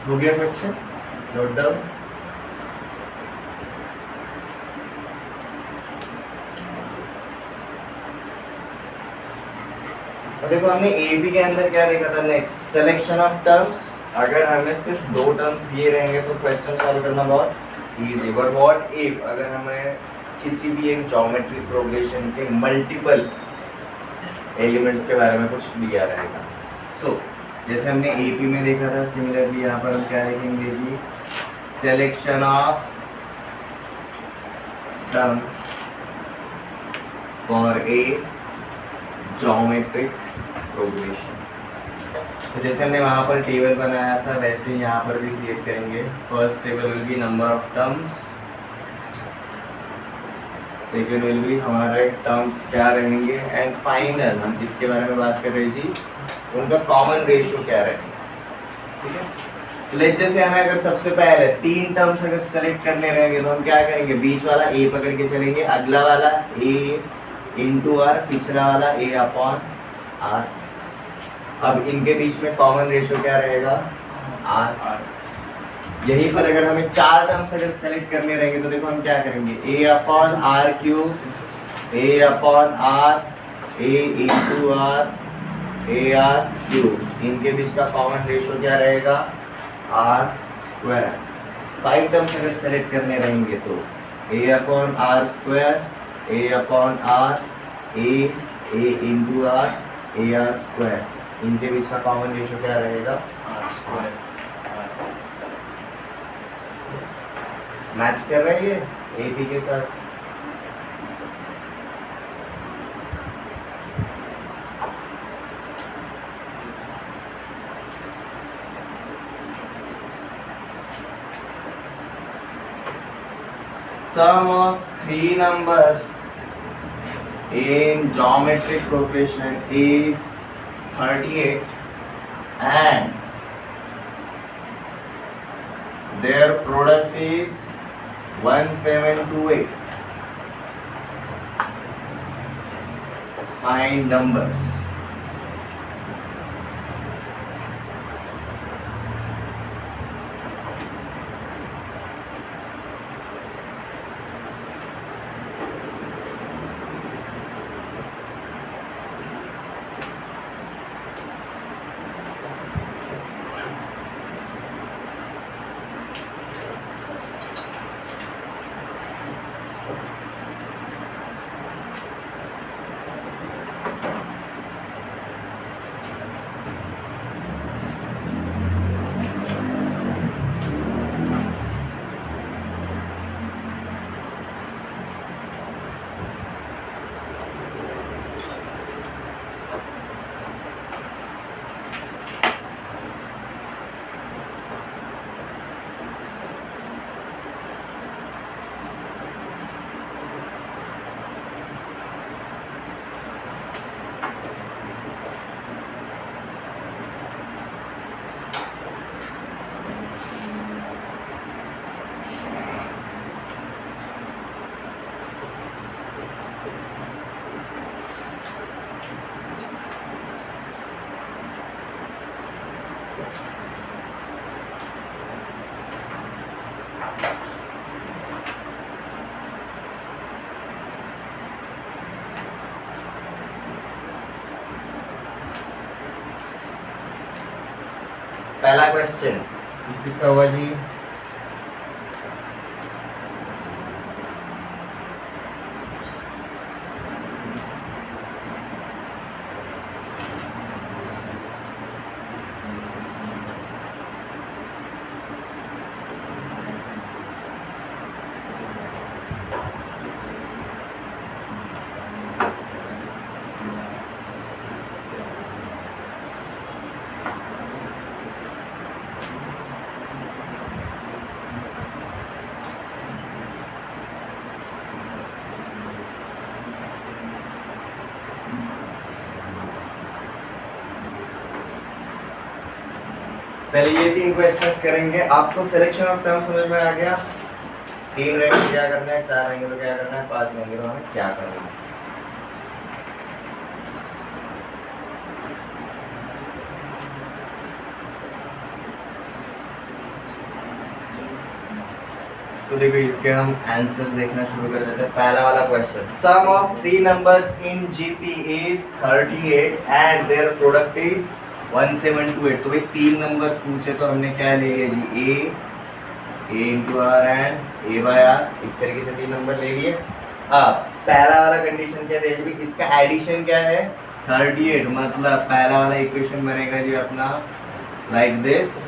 हो गया क्वेश्चन, नोट डाउन। देखो हमने ए बी के अंदर क्या देखा था, नेक्स्ट सिलेक्शन ऑफ टर्म्स। अगर हमें सिर्फ 2 टर्म्स दिए रहेंगे तो क्वेश्चन सॉल्व करना बहुत इजी, बट व्हाट इफ अगर हमें किसी भी एक ज्योमेट्रिक प्रोग्रेशन के मल्टीपल एलिमेंट्स के बारे में कुछ दिया रहेगा। सो जैसे हमने एपी में देखा था, सिमिलरली यहाँ पर हम क्या देखेंगे जी, selection of terms for a geometric progression. तो जैसे हमने वहाँ पर टेबल बनाया था वैसे ही यहाँ पर भी क्रिएट करेंगे। First table will be number of terms, second will be हमारे टर्म्स क्या रहेंगे, एंड फाइनल हम किसके बारे में बात कर रहे हैं जी, उनका कॉमन रेशियो क्या रहेगा, ठीक है। तो लेट जैसे हमें अगर सबसे पहले 3 टर्म्स अगर सेलेक्ट करने रहेंगे तो हम क्या करेंगे, बीच वाला ए पकड़ के चलेंगे, अगला वाला ए इंटू आर, पिछला वाला ए अपॉन आर। अब इनके बीच में कॉमन रेशियो क्या रहेगा, आर। यहीं पर अगर हमें 4 टर्म्स अगर सेलेक्ट करने रहेंगे तो देखो हम क्या करेंगे, a upon r cube, a upon r, a into r, a r cube. इनके बीच का कॉमन रेशियो क्या रहेगा, आर स्क्वायर। 5 टर्म्स अगर सेलेक्ट करने रहेंगे तो a upon r square, a upon r, a into r, a r square. इनके बीच का कॉमन रेशियो क्या रहेगा, आर स्क्वायर। मैच कर रही है एपी के साथ। Sum of 3 numbers in geometric progression is 38 and their product is 1728. Find numbers. पहला क्वेश्चन किसका हुआ जी? पहले ये 3 क्वेश्चंस करेंगे। आपको सिलेक्शन ऑफ टर्म समझ में आ गया? 3 रहेंगे तो क्या करना है, 4 रहेंगे तो क्या करना है, 5 रहेंगे तो हमें क्या करना है। तो देखो इसके हम आंसर देखना शुरू कर देते हैं। पहला वाला question, sum of 3 numbers in GP is 38 and their product is 1728। तो भाई 3 नंबर्स पूछे तो हमने क्या ले लिया जी, a into r and a by r, इस तरीके से 3 नंबर ले लिए। अब पहला वाला कंडीशन क्या है जी, इसका एडिशन क्या है 38, मतलब पहला वाला इक्वेशन बनेगा जी अपना लाइक दिस।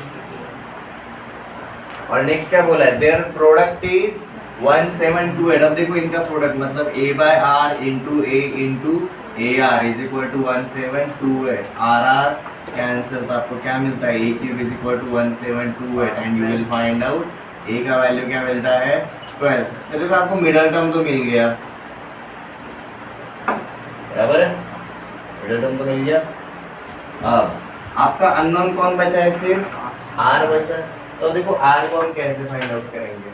और नेक्स्ट क्या बोला है, देयर प्रोडक्ट इज 1728। अब देखो इनका प्रोडक्ट मतलब a by are into a into a r is equal to 1728। R r cancel, तो आपको क्या मिलता है, a cube is equal to 1728 and you will find out a का वैल्यू क्या मिलता है 12। तो देखो आपको मिडल टर्म तो मिल गया, बराबर है, मिडल टर्म तो मिल गया। अब आपका अननोन कौन बचा है, सिर्फ आर बचा। तो देखो आर को हम कैसे फाइंड आउट करेंगे,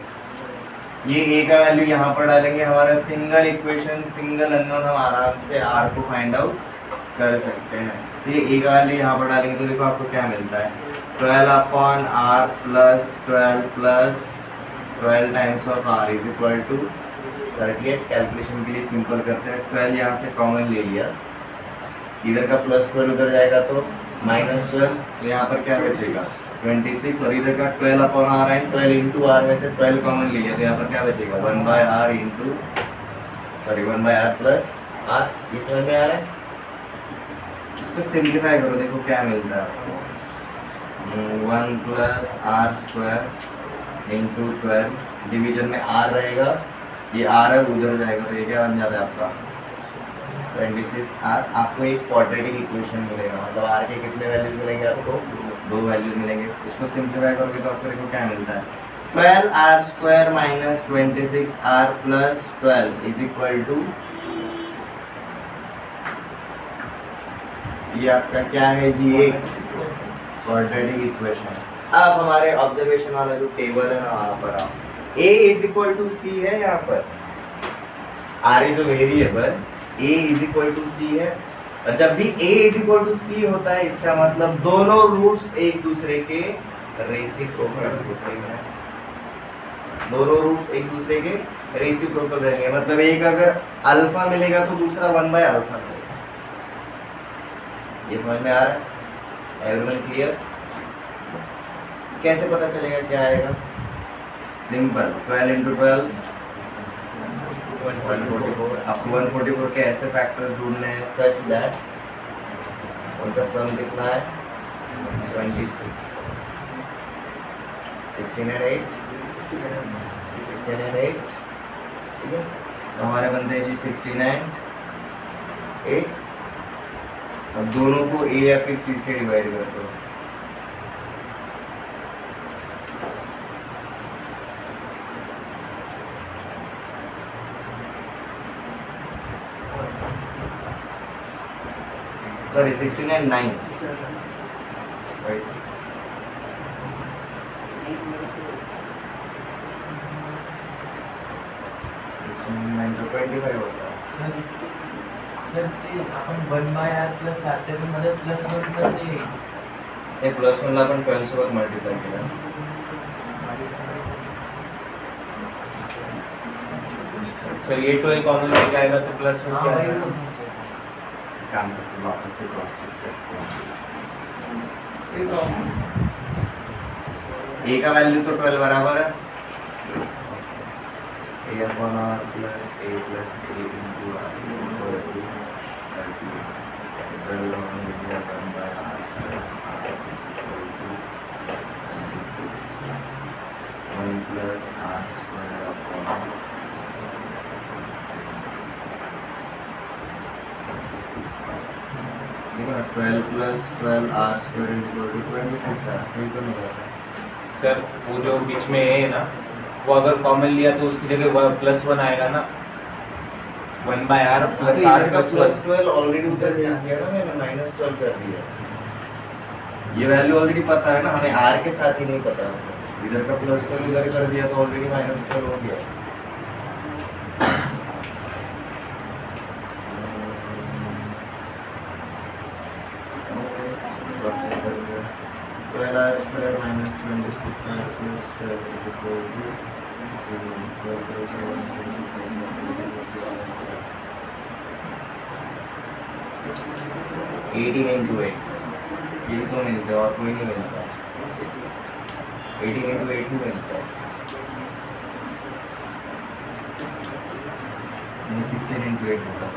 ये ए का वैल्यू यहाँ पर डालेंगे, हमारा सिंगल इक्वेशन सिंगल अननोन, हम आराम से आर को फाइंड आउट कर सकते हैं। तो ये ए का वैल्यू यहाँ पर डालेंगे तो देखो आपको क्या मिलता है 12 upon R plus 12 times of R is equal to 38। Calculation के लिए सिंपल करते हैं, 12 यहाँ से कॉमन ले लिया, इधर का प्लस 12 उधर जाएगा तो माइनस 12, तो यहाँ पर क्या बचेगा 26, और इधर का 12 upon R and 12 into R में से 12 कॉमन ले लिया तो यहाँ पर क्या बचेगा 1 by are into 1 by R plus R. ये समझ में आ रहा है? इसको सिंप्लीफाई करो, देखो क्या मिलता है आपको, 1 plus are square into 12, division में आर रहेगा, ये आर है उधर जाएगा तो ये क्या बन जाता है आपका 26 आर। आपको एक क्वाड्रेटिक इक्वेशन मिलेगा, मतलब आर के कितने वैल्यूज मिलेंगे आपको, 2 वैल्यूज मिलेंगे। इसको सिंप्लीफाई करोगे तो आपको देखो क्या मिलता है 12 R square minus 26 R plus 12 is equal to, ये आपका क्या है जी, एक क्वाड्रेटिक इक्वेशन। अब हमारे ऑब्जर्वेशन वाला जो टेबल है ना वहाँ पर आओ, a is equal to c है यहाँ पर, r is a variable, a is equal to c है, और जब भी a is equal to c होता है इसका मतलब दोनों रूट्स एक दूसरे के रेसिप्रोकल होते हैं, दोनों रूट्स एक दूसरे के रेसिप्रोकल रहेंगे, मतलब एक अगर अल्फा मिलेगा तो दूसरा 1/अल्फा मिलेगा। ये समझ में आ रहा है? Everyone clear? कैसे पता चलेगा क्या आएगा? Simple, 12 into 12 144। आपको 144 के ऐसे फैक्टर्स ढूंढने हैं सच दैट उनका सम कितना है 26, 16 and 8, 16 and 8, ठीक है, तो हमारे बनते हैं जी 69, 8। अब दोनों को a या फिर c से डिवाइड कर दो, सॉरी 69 9, राइट, तो 25 होता है। सर सर ते आपण 1/r प्लस r त्यामध्ये +1 करते हे प्लस 1 ला आपण 12 सोबत मल्टिप्लाय केलं, सर ये 12 कॉमन लेके आएगा तो प्लस हाँ क्या भाई आएगा? काम करके वापस से क्रॉस चेक करते हैं। a का वैल्यू तो 12 बराबर है a upon r plus a plus a into r is equal to 12 on media 1/r plus r is equal to 6 1 plus r square upon 6। देखो ना 12 plus 12 r square is equal to 26 r, सही तो नहीं होता? Sir वो जो बीच में है ना, वो अगर कॉमन लिया तो उसकी जगह +1 आएगा ना, 1/r प्लस इधर r का प्लस प्लस 12 ऑलरेडी उधर भेज दिया ना मैंने, माइनस 12 कर दिया। ये वैल्यू ऑलरेडी पता है ना हमें, r के साथ ही नहीं पता, इधर का प्लस 12 उधर कर दिया तो ऑलरेडी माइनस 12 हो गया। Twelve r square minus 26 r plus 12 is equal to 18 into 8, यही तो मिलता है और कोई नहीं मिलता। 18 into 8 ही मिलता है, नहीं 16 into 8 होता है।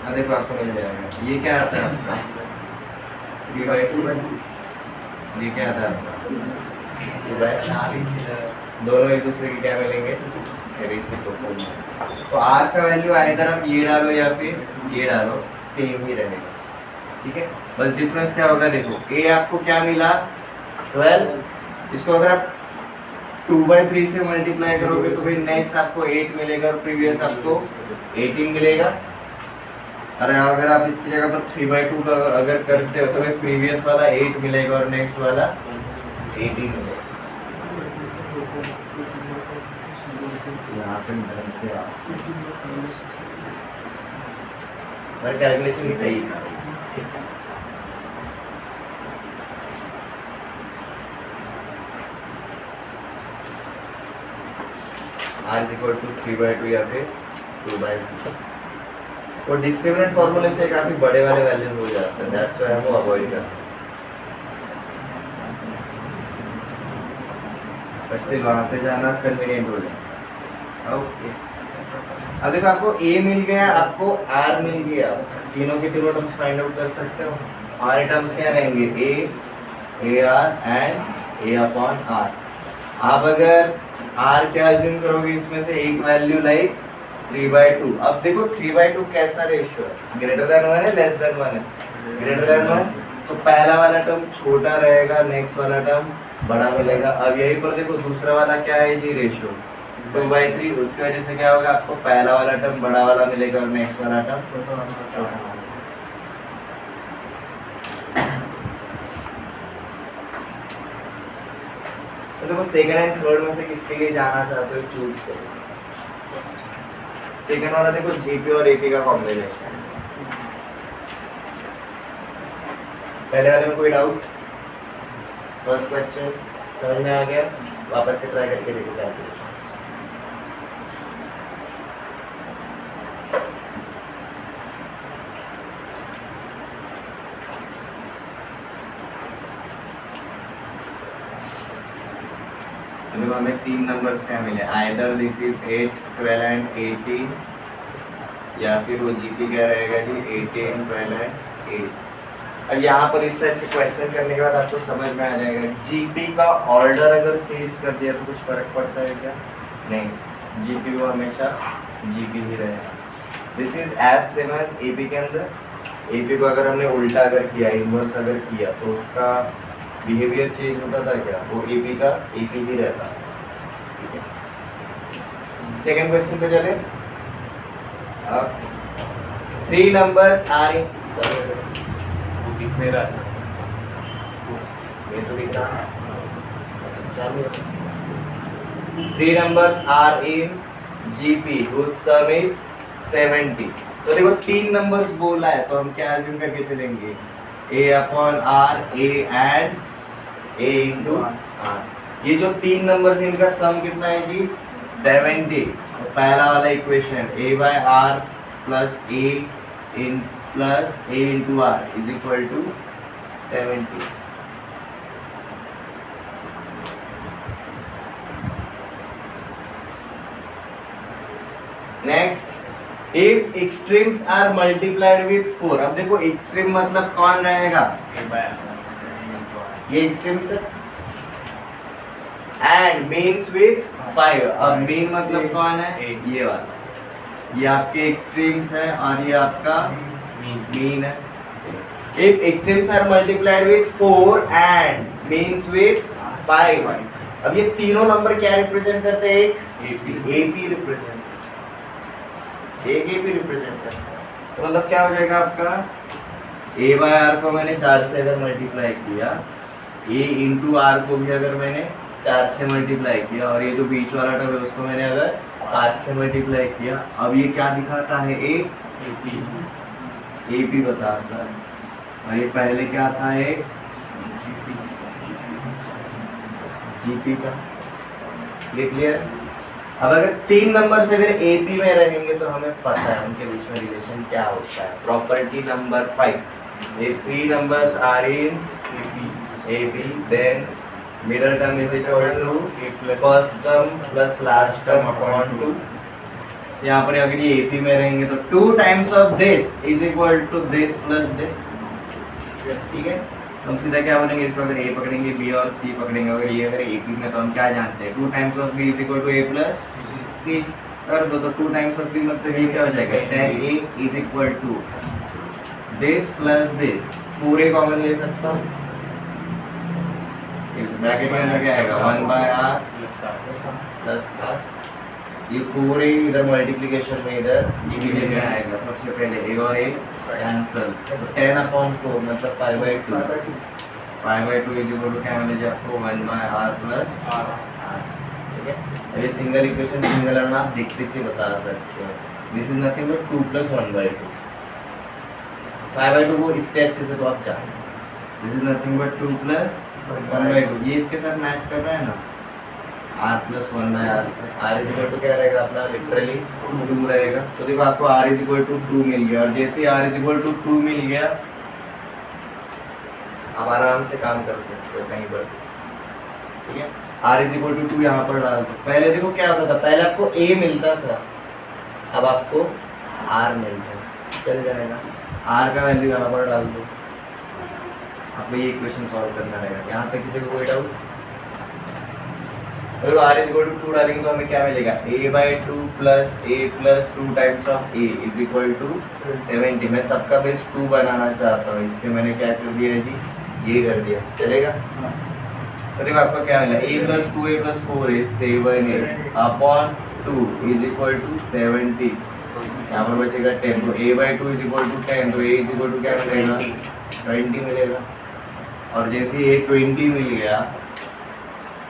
हाँ देखो आपको मिल जाएगा। ये क्या आता है आपका 3/2, ये क्या आता है आपका 2/4। दोनों एक दूसरे की क्या मिलेंगे रेसिप्रोकल। तो r का वैल्यू आइदर आप ये डालो या फिर ये डालो, सेम ही रहेगा, ठीक है। बस डिफरेंस क्या होगा, देखो a आपको क्या मिला 12, इसको अगर आप 2/3 से मल्टीप्लाई करोगे तो फिर नेक्स्ट आपको 8 मिलेगा और प्रीवियस आपको 18 मिलेगा। और अगर आप इसकी जगह पर 3/2 का अगर करते हो तो फिर प्रीवियस वाला 8 मिलेगा और नेक्स्ट वाला 18 मिलेगा। यहाँ पे ढंग से आप मेरा कैलकुलेशन सही था। r is equal to 3/2 या फिर 2/2। और डिस्क्रिमिनेंट फॉर्मूले से काफी बड़े वाले वैल्यूज हो जाते हैं, दैट्स व्हाई हम वो अवॉइड करते हैं। पर स्टिल वहां से जाना कन्वीनियंट हो जाए। ओके, अब देखो आपको a मिल गया, आपको r मिल गया, तीनों के तीनों टर्म्स फाइंड आउट कर सकते हो। हमारे टर्म्स क्या रहेंगे a r and a upon r। आप अगर r क्या अज्यूम करोगे इसमें से एक वैल्यू लाइक 3/2। अब देखो 3/2 कैसा रेशियो है, ग्रेटर देन 1 है लेस देन 1 है, ग्रेटर देन 1 तो पहला वाला टर्म छोटा रहेगा, नेक्स्ट वाला टर्म बड़ा मिलेगा। अब यहीं पर देखो दूसरा वाला क्या है जी रेशियो 2/3, उसकी वजह से क्या होगा आपको पहला वाला टर्म बड़ा वाला मिलेगा और नेक्स्ट वाला टर्म छोटा। तो देखो सेकंड एंड थर्ड में से किसके लिए जाना चाहते हो चूज करो। सेकंड वाला देखो जीपी और एपी का कॉम्बिनेशन। पहले वाले में कोई डाउट? फर्स्ट क्वेश्चन समझ में आ गया? वापस से ट्राई करके देखो कैलकुलेशंस। देखो हमें तीन नंबर्स क्या मिले, आइदर दिस इज 8, 12 एंड 18, या फिर वो जीपी क्या रहेगा जी 18, 12 एंड 8। अब यहाँ पर इस टाइप के क्वेश्चन करने के बाद आपको समझ में आ जाएगा जीपी का ऑर्डर अगर चेंज कर दिया तो कुछ फर्क पड़ता है क्या? नहीं, जीपी वो हमेशा जीपी ही रहेगा। This is as same as AP के अंदर। एपी को अगर हमने उल्टा अगर किया, इनवर्स अगर किया तो उसका बिहेवियर चेंज होता था क्या? वो एपी का एपी ही रहता। ठीक है, सेकेंड क्वेश्चन पे चले। अब 3 नंबर्स आर इन, चलो वो दिख नहीं रहा सर। ये तो दिख रहा है, चालू। 3 numbers are in GP whose sum is 70। तो देखो 3 नंबर्स बोला है तो हम क्या अज्यूम करके चलेंगे? A upon R, A and A into R। ये जो 3 नंबर्स इनका सम कितना है जी 70। तो पहला वाला equation A by R plus A in plus A into R is equal to 70। Next, if extremes are multiplied with 4। अब देखो एक्सट्रीम मतलब कौन रहेगा? ये एक्सट्रीम्स है। And means with 5। अब मीन मतलब कौन है? ये वाला। ये आपके एक्सट्रीम्स है और ये आपका मीन है। If extremes are multiplied with 4 and means with 5। अब ये तीनों नंबर क्या रिप्रेजेंट करते हैं? एक एपी रिप्रेजेंट, एक एपी रिप्रेजेंट करता है। तो मतलब क्या हो जाएगा आपका? ए बाय आर को मैंने 4 से अगर मल्टीप्लाई किया, ए इंटू आर को भी अगर मैंने 4 से मल्टीप्लाई किया, और ये जो बीच वाला टर्म है उसको मैंने अगर 5 से मल्टीप्लाई किया, अब ये क्या दिखाता है? एपी बताता है। और ये पहले क्या था? एक जीपी का। ये क्लियर? अब अगर 3 नंबर से अगर एपी में रहेंगे तो हमें पता है उनके बीच में रिलेशन क्या होता है। Property number 5, if 3 numbers are in AP then middle term is equal to first term plus last term upon 2। यहाँ पर अगर ये एपी में रहेंगे तो 2 times of this is equal to this plus this. ठीक है, हम सीधा क्या बोलेंगे इसको? अगर ए पकड़ेंगे बी और सी पकड़ेंगे, अगर ये अगर एपी में तो हम क्या जानते हैं? 2 times of b is equal to a plus c. कर दो तो 2 टाइम्स ऑफ बी मतलब ये क्या हो जाएगा? 10a is equal to this plus this. 4a common ले सकता हूँ, ब्रैकेट के अंदर क्या आएगा? 1 बाय आर प्लस आर। ये 4a इधर मल्टीप्लिकेशन में इधर ये भी लेके आएगा। सबसे पहले a और a कैंसल, 10 अपॉन 4 मतलब 5/2। 5/2 इज इक्वल टू क्या मिलेगा आपको? 1 बाय आर प्लस आर। ठीक है, ये सिंगल इक्वेशन सिंगल है ना, आप देखते से बता सकते हो। This is nothing but 2 plus 1/2। 5/2 को इतने अच्छे से तो आप जानते। This is nothing but 2 plus 1/2। ये इसके साथ मैच कर रहा है ना, r प्लस 1 बाय आर से। r इज इक्वल टू क्या रहेगा अपना? लिटरली 2 रहेगा। तो देखो आपको r इज इक्वल टू 2 मिल गया, और जैसे ही r इज इक्वल टू 2 मिल गया आप आराम से काम कर सकते हो कहीं पर। ठीक है, r इज इक्वल टू 2 यहाँ पर डाल दो। पहले देखो क्या होता था? पहले आपको a मिलता था, अब आपको r मिलता है। चल जाएगा, r का वैल्यू यहाँ पर डाल दो। आपको ये इक्वेशन सॉल्व करना रहेगा। यहाँ तक किसी को कोई डाउट? तो r इज इक्वल टू 2 डालेंगे तो हमें क्या मिलेगा? a/2 plus a plus 2 times of a is equal to 70। मैं सबका बेस 2 बनाना चाहता हूँ, इसलिए मैंने क्या कर दिया है जी? ये कर दिया। चलेगा? तो देखो आपको क्या मिला? a plus 2a plus 4a 7a upon 2 is equal to 70। यहाँ पर बचेगा 10, तो a/2 इज इक्वल टू 10, तो a इज इक्वल टू क्या मिलेगा? 20 मिलेगा। और जैसे a 20 मिल गया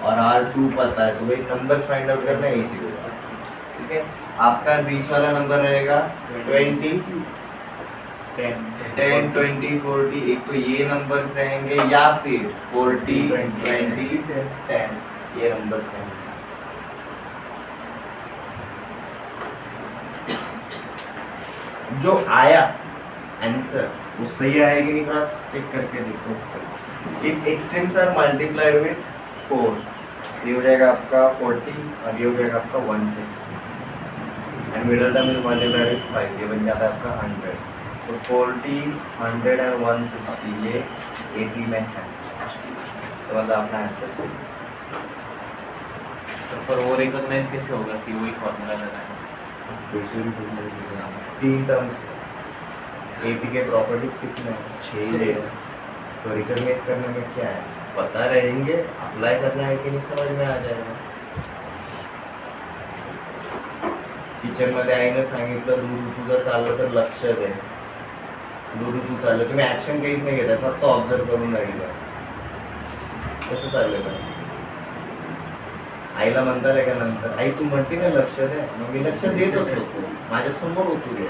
और R2 पता है, तो भाई नंबर्स फाइंड आउट करना इजी होगा। ठीक है, आपका बीच वाला नंबर रहेगा 20, 10, 20, 40। एक तो ये नंबर्स रहेंगे या फिर 40, 20, 10, ये नंबर्स रहेंगे। जो आया आंसर वो सही आया कि नहीं, क्रॉस चेक करके देखो। If extremes are multiplied with 4, ये हो जाएगा आपका 40 और ये हो जाएगा आपका 160, and middle term is multiplied with 5, ये बन जाता है आपका 100। तो 40, 100 एंड 160 ये 80 में है, तो मतलब अपना आंसर सही। तो पर वो रिकॉग्नाइज कैसे होगा कि वही फॉर्मूला लगाना? 3 टर्म्स, एपी के प्रॉपर्टीज कितने हैं, 6 ही है, तो रिकॉग्नाइज करने में क्या है, पता रहेंगे, अप्लाई करना है कि नहीं समझ में आ जाएगा। किचन मध्ये आईनं सांगितलं दूध तुझं चाललं तर लक्ष दे, दूध तू चाललं, तुम्ही ऍक्शन काहीच नाही घेत, फक्त ऑब्झर्व करून राहिलं, कसं चाललंय का? आईला म्हणता रे का नंतर, आई तू म्हणते ना लक्ष दे, मग मी लक्ष देतच होतो, माझ्या समोर होतो रे,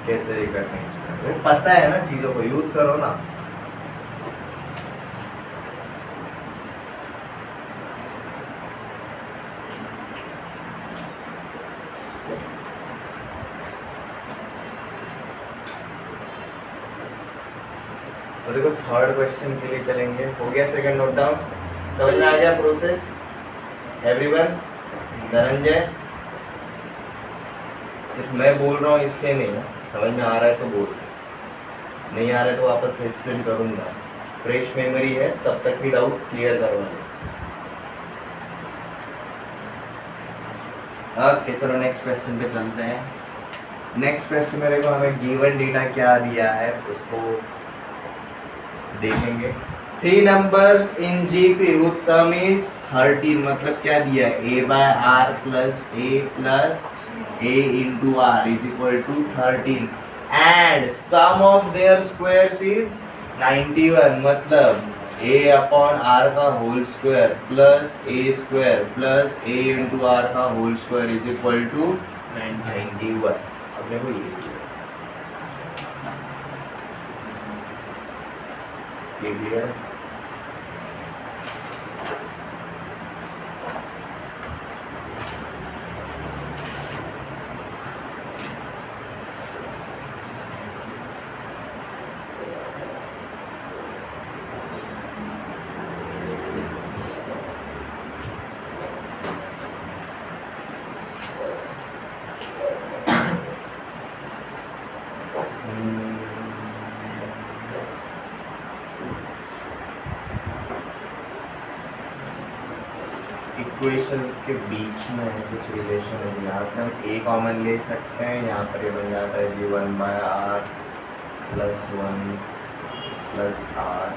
कैसे रिकॉग्नाइज करो, पता है ना चीजों को यूज करो ना। तो देखो थर्ड क्वेश्चन के लिए चलेंगे, हो गया सेकंड नोट डाउन, समझ में आ गया प्रोसेस एवरीवन? धनंजय, सिर्फ मैं बोल रहा हूँ इसलिए नहीं, समझ में आ रहा है तो बोल, नहीं आ रहा है तो वापस से एक्सप्लेन करूंगा, फ्रेश मेमोरी है तब तक ही डाउट क्लियर करवा दे। ओके चलो नेक्स्ट क्वेश्चन पे चलते हैं। नेक्स्ट क्वेश्चन में देखो हमें गिवन डेटा क्या दिया है उसको देखेंगे। 3 numbers in GP whose sum is 13, मतलब क्या दिया है, a by r plus a into r is equal to 13 and sum of their squares is 91, मतलब a upon r का whole square plus a square plus a into r का whole square is equal to 91। अब देखो ये clear, equations के बीच में कुछ relation है, यहाँ से हम a कॉमन ले सकते हैं, यहाँ पर ये बन जाता है जी 1 by r plus 1 plus r।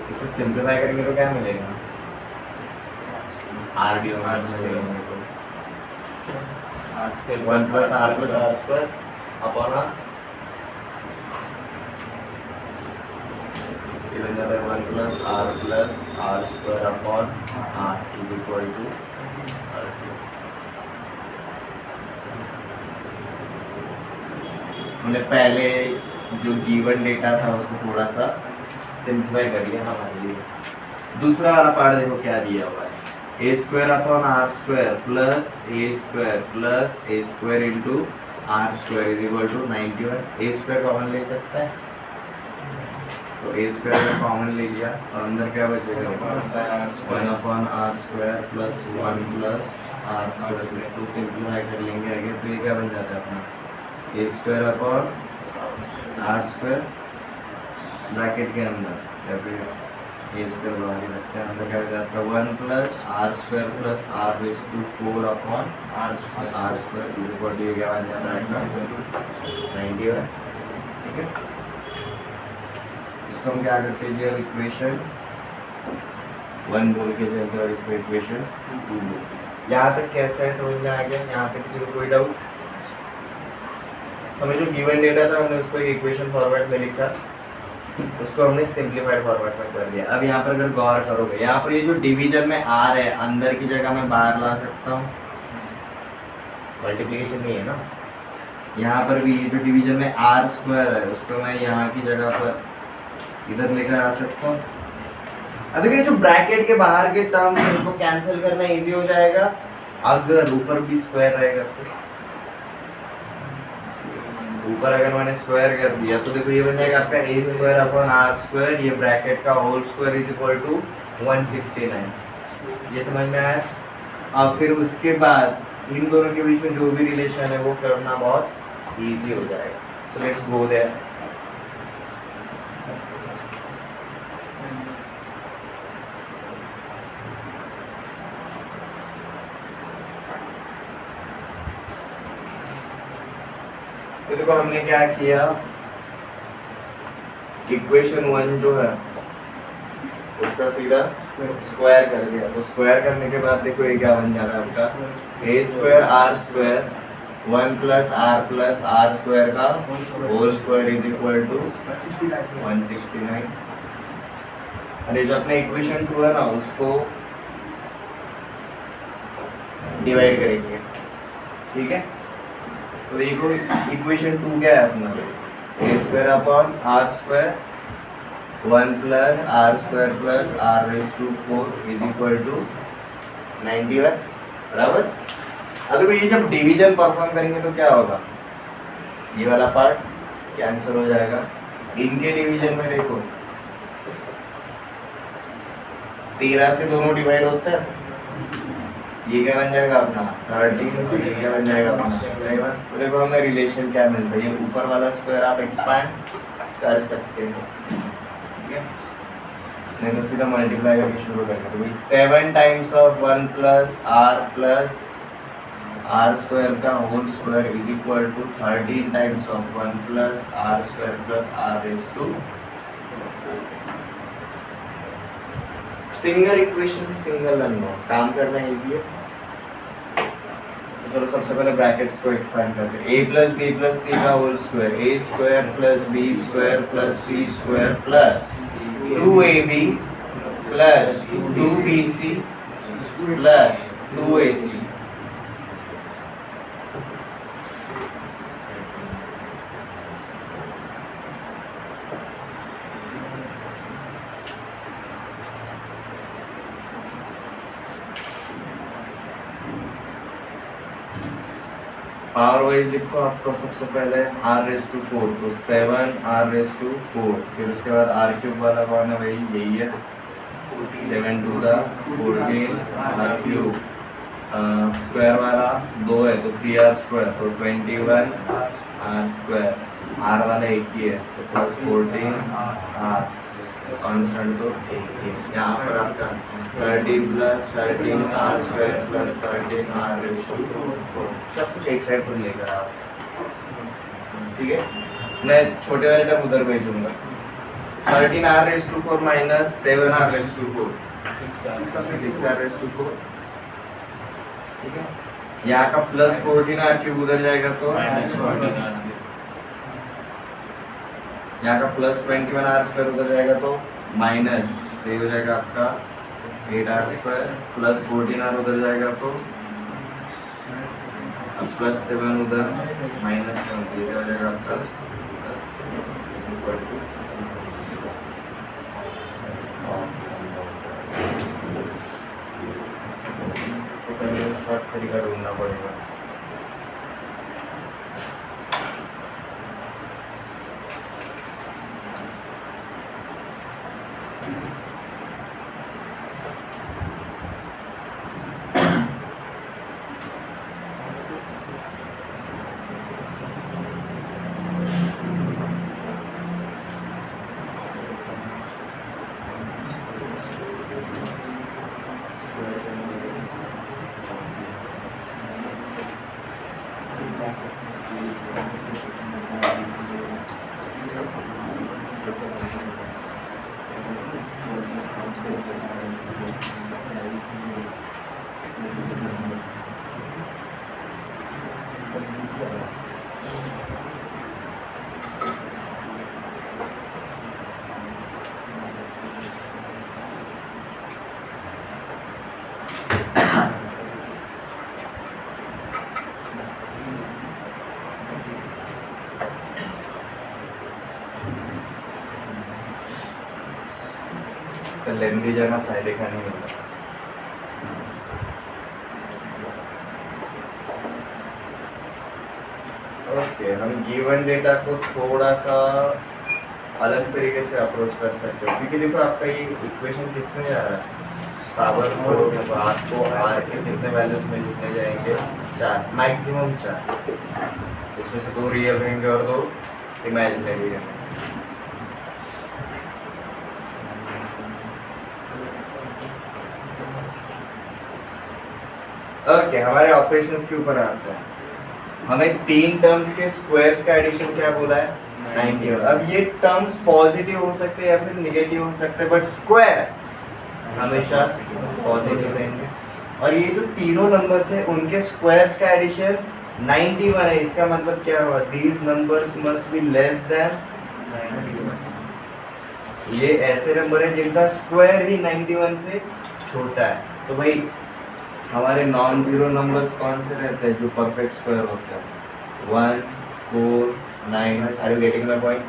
इसको सिंप्लीफाई करेंगे तो क्या मिलेगा, r डी ओमेगा मिलेगा, 1 plus r square upon r, ये बन जाता है 1 plus r square upon r is equal to r2। हमने पहले जो गिवन डेटा था उसको थोड़ा सा सिंप्लीफाई कर लिया हमारे लिए। दूसरा वाला पार्ट देखो क्या दिया हुआ है, a square upon r square plus a square into r square is equal to 91। a square common ले सकता है तो a स्क्वायर में कॉमन ले लिया और अंदर क्या बचेगा 1 upon r square plus 1 plus r square, इसको सिंप्लीफाई कर लेंगे आगे तो ये क्या बन जाता है अपना a square upon r square bracket के अंदर या फिर a स्क्वायर बाहर ही रखते हैं, अंदर क्या हो जाता है 1 plus r square plus r raise to 4 upon r square is equal to ये क्या बन जाता है अपना 91। ठीक है, इसको हम क्या करते हैं जी, अब इक्वेशन 1 बोल के चलते हैं और इसको इक्वेशन 2 बोलते। यहाँ तक कैसा है समझ में आ गया, यहाँ तक किसी को कोई डाउट? हमें जो गिवन डेटा था हमने उसको एक इक्वेशन फॉर्मेट में लिखा, उसको हमने सिंप्लीफाइड फॉर्मेट में कर दिया। अब यहाँ पर अगर गौर करोगे, यहाँ पर ये जो डिवीजन में आर है, अंदर की जगह मैं बाहर ला सकता हूँ, मल्टीप्लिकेशन नहीं है ना। यहाँ पर भी ये जो डिवीजन में आर स्क्वायर है, उसको मैं यहाँ की जगह पर इधर लेकर आ सकता हूँ। अब देखिए जो ब्रैकेट के बाहर के टर्म है उनको कैंसिल करना इजी हो जाएगा अगर ऊपर भी स्क्वायर रहेगा तो। ऊपर अगर मैंने स्क्वायर कर दिया तो देखो ये बन जाएगा आपका a square upon r square, ये ब्रैकेट का whole square is equal to 169। ये समझ में आया। अब फिर उसके बाद इन दोनों के बीच में जो भी रिलेशन है वो करना बहुत इजी हो जाएगा। So let's go there. तो देखो हमने क्या किया, इक्वेशन 1 जो है उसका सीधा स्क्वायर कर दिया। तो स्क्वायर करने के बाद देखो ये क्या बन जा रहा है आपका, a square r square 1 plus are square का whole square is equal to 169। अरे जो अपने इक्वेशन 2 है ना उसको डिवाइड करेंगे, ठीक है। तो देखो इक्वेशन 2 क्या है अपना, a square upon r square 1 plus are square plus r raise to 4 is equal to 91, बराबर। अब देखो ये जब डिवीजन परफॉर्म करेंगे तो क्या होगा, ये वाला पार्ट कैंसिल हो जाएगा। इनके डिवीजन में देखो 13 से दोनों डिवाइड होते हैं, ये क्या बन जाएगा अपना 13, ये क्या बन जाएगा अपना 7। तो देखो हमें रिलेशन क्या मिलता है, ये ऊपर वाला स्क्वायर आप एक्सपैंड कर सकते हो, ठीक है। नहीं तो सीधा मल्टीप्लाई करके शुरू करेंगे। तो 7 times of 1 plus are square का whole square is equal to 13 times of 1 plus are square plus r raise to. Single equation single unknown, काम करना इजी है। तो चलो सबसे पहले ब्रैकेट्स को एक्सपैंड करते हैं। a plus b plus c का whole square, a square plus b square plus c square plus 2ab plus 2bc plus 2ac। Power wise लिखो आपको सबसे पहले r रेज टू 4, तो 7 r रेज टू 4, फिर उसके बाद r क्यूब वाला कौन है, वही यही है 7 to the 14 r cube, square वाला 2 है तो 3r स्क्वायर, तो 21 r स्क्वायर, r वाला एक ही है तो प्लस 14 r कांस्टेंट तो एक ही। यहाँ पर आपका 13 plus 13 r square plus 13 r raise to 4, सब कुछ एक साइड पर लेकर आओ, ठीक है। मैं छोटे वाले टर्म उधर भेजूंगा, 13 r रेज टू 4 माइनस 7 r raise to 4, 6 r raise to 4, ठीक है। यहाँ का प्लस 14 r क्यूब उधर जाएगा तो यहाँ का प्लस 21 r स्क्वायर उधर जाएगा तो माइनस, तो ये हो जाएगा आपका 8 r स्क्वायर प्लस 14 r उधर जाएगा तो प्लस 7 उधर माइनस 7, ये हो जाएगा आपका शॉर्ट तरीका ढूंढना पड़ेगा। लेंदी जाना फायदे का नहीं होगा। ओके, हम गिवन डेटा को थोड़ा सा अलग तरीके से अप्रोच कर सकते हो, क्योंकि देखो आपका ये इक्वेशन किस में जा रहा है, पावर को आपको आर के कितने वैल्यूज में लिखने जाएंगे, 4, मैक्सिमम 4, उसमें से 2 रियल रहेंगे और 2 इमेजिनरी रहेंगे। ओके, हमारे ऑपरेशंस के ऊपर आते हैं। हमें 3 टर्म्स के स्क्वायर्स का एडिशन क्या बोला है, 91। अब ये टर्म्स पॉजिटिव हो सकते हैं या फिर निगेटिव हो सकते हैं, बट स्क्वायर्स हमेशा पॉजिटिव रहेंगे। और ये जो तीनों नंबर्स हैं उनके स्क्वायर्स का एडिशन 91 है। इसका मतलब क्या हुआ, these numbers must be less than, ये ऐसे नंबर है जिनका स्क्वायर ही 91 से छोटा है। तो भाई हमारे नॉन जीरो नंबर्स कौन से रहते हैं जो परफेक्ट स्क्वायर होते हैं, 1, 4, 9। Are you getting my point?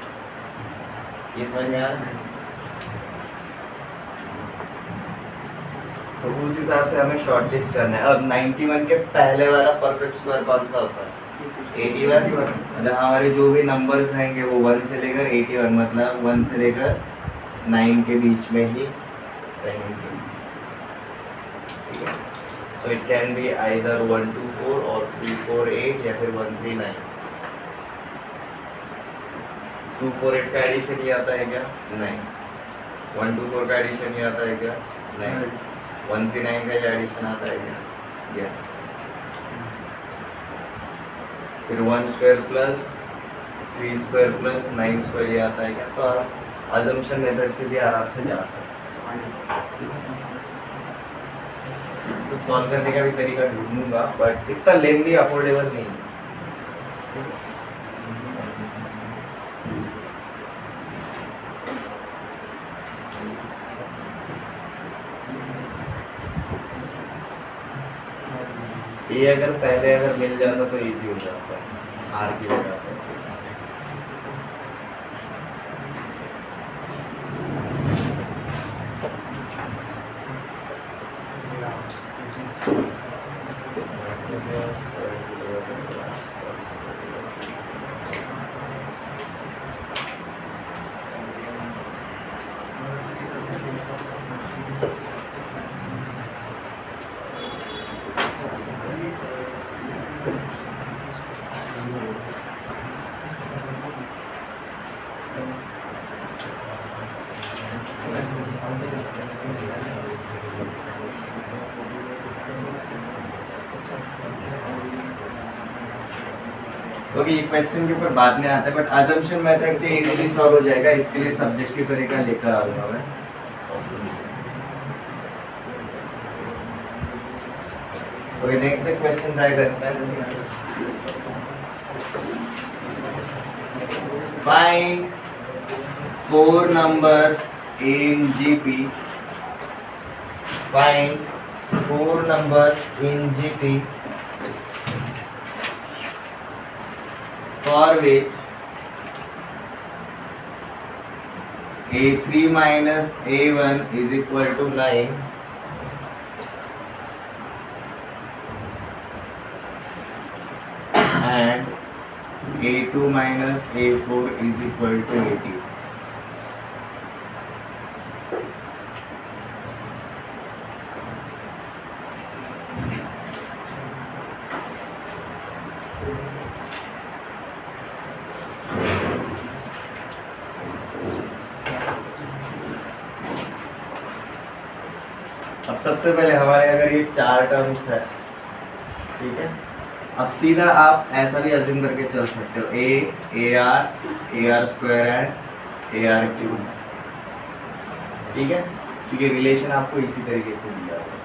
ये समझ में आ रहा है? तो उस हिसाब से हमें शॉर्टलिस्ट करना है। अब 91 के पहले वाला परफेक्ट स्क्वायर कौन सा होता है, 81। मतलब हमारे जो भी नंबर्स रहेंगे वो 1 से लेकर 81, मतलब 1 से लेकर 9 के बीच में ही रहेंगे। ठीक है, so it can be either 124 और 348 या फिर 139। 248 का एडिशन ये आता है क्या, नहीं। 124 का एडिशन ये आता है क्या, नहीं। 139 का ये एडिशन आता है क्या, यस। फिर 1 square plus 3 square plus 9 square ये आता है क्या। तो आप अजम्पशन मेथड से भी आराम से जा सकते हैं। इसको सॉल्व करने का भी तरीका ढूंढूंगा, बट इतना लेंदी अफोर्डेबल नहीं है। ये अगर पहले अगर मिल जाता तो इजी हो जाता है, आर की वजह से। ओके, ये क्वेश्चन के ऊपर बाद में आता है, बट अजम्पशन मेथड से इजीली सॉल्व हो जाएगा। इसके लिए सब्जेक्टिव तरीका लेकर आऊंगा मैं। ओके, नेक्स्ट क्वेश्चन ट्राई करते हैं। Find 4 numbers in GP. Find 4 numbers in GP for which A3 minus A1 is equal to 9 and A2 minus A4 is equal to 80. अब सबसे पहले हमारे अगर ये 4 टर्म्स है, ठीक है, अब सीधा आप ऐसा भी अज्यूम करके चल सकते हो ए r square and a r cube, ठीक है, क्योंकि रिलेशन आपको इसी तरीके से दिया होगा।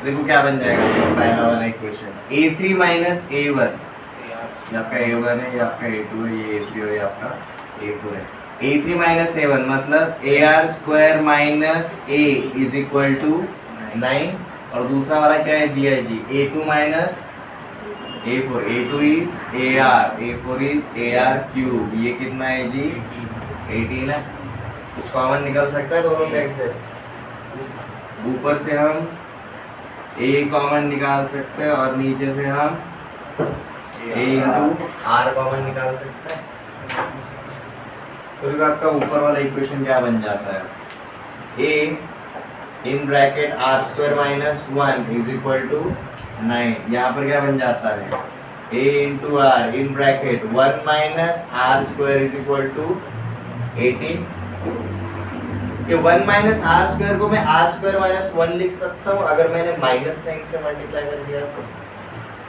देखो क्या बन जाएगा पहला वाला इक्वेशन, A3 माइनस A1, ये आपका A1 है, ये आपका A2 है, ये A3 है, ये आपका A4 है। A3 माइनस A1 मतलब AR square minus A is equal to 9, और दूसरा वाला क्या है दिया है जी, A2 minus A4, A2 is AR, A4 is AR cube, ये कितना है जी 18 है। कुछ कॉमन निकल सकता है दोनों साइड से। ऊपर से हम a कॉमन निकाल सकते हैं और नीचे से हम a इंटू आर कॉमन निकाल सकते हैं। तो फिर आपका ऊपर वाला इक्वेशन क्या बन जाता है, a in bracket r square minus 1 is equal to 9। यहाँ पर क्या बन जाता है, a into r in bracket 1 minus r square is equal to 18। कि 1 माइनस आर स्क्वायर को मैं आर स्क्वायर माइनस 1 लिख सकता हूँ अगर मैंने माइनस साइन से मल्टीप्लाई कर दिया तो।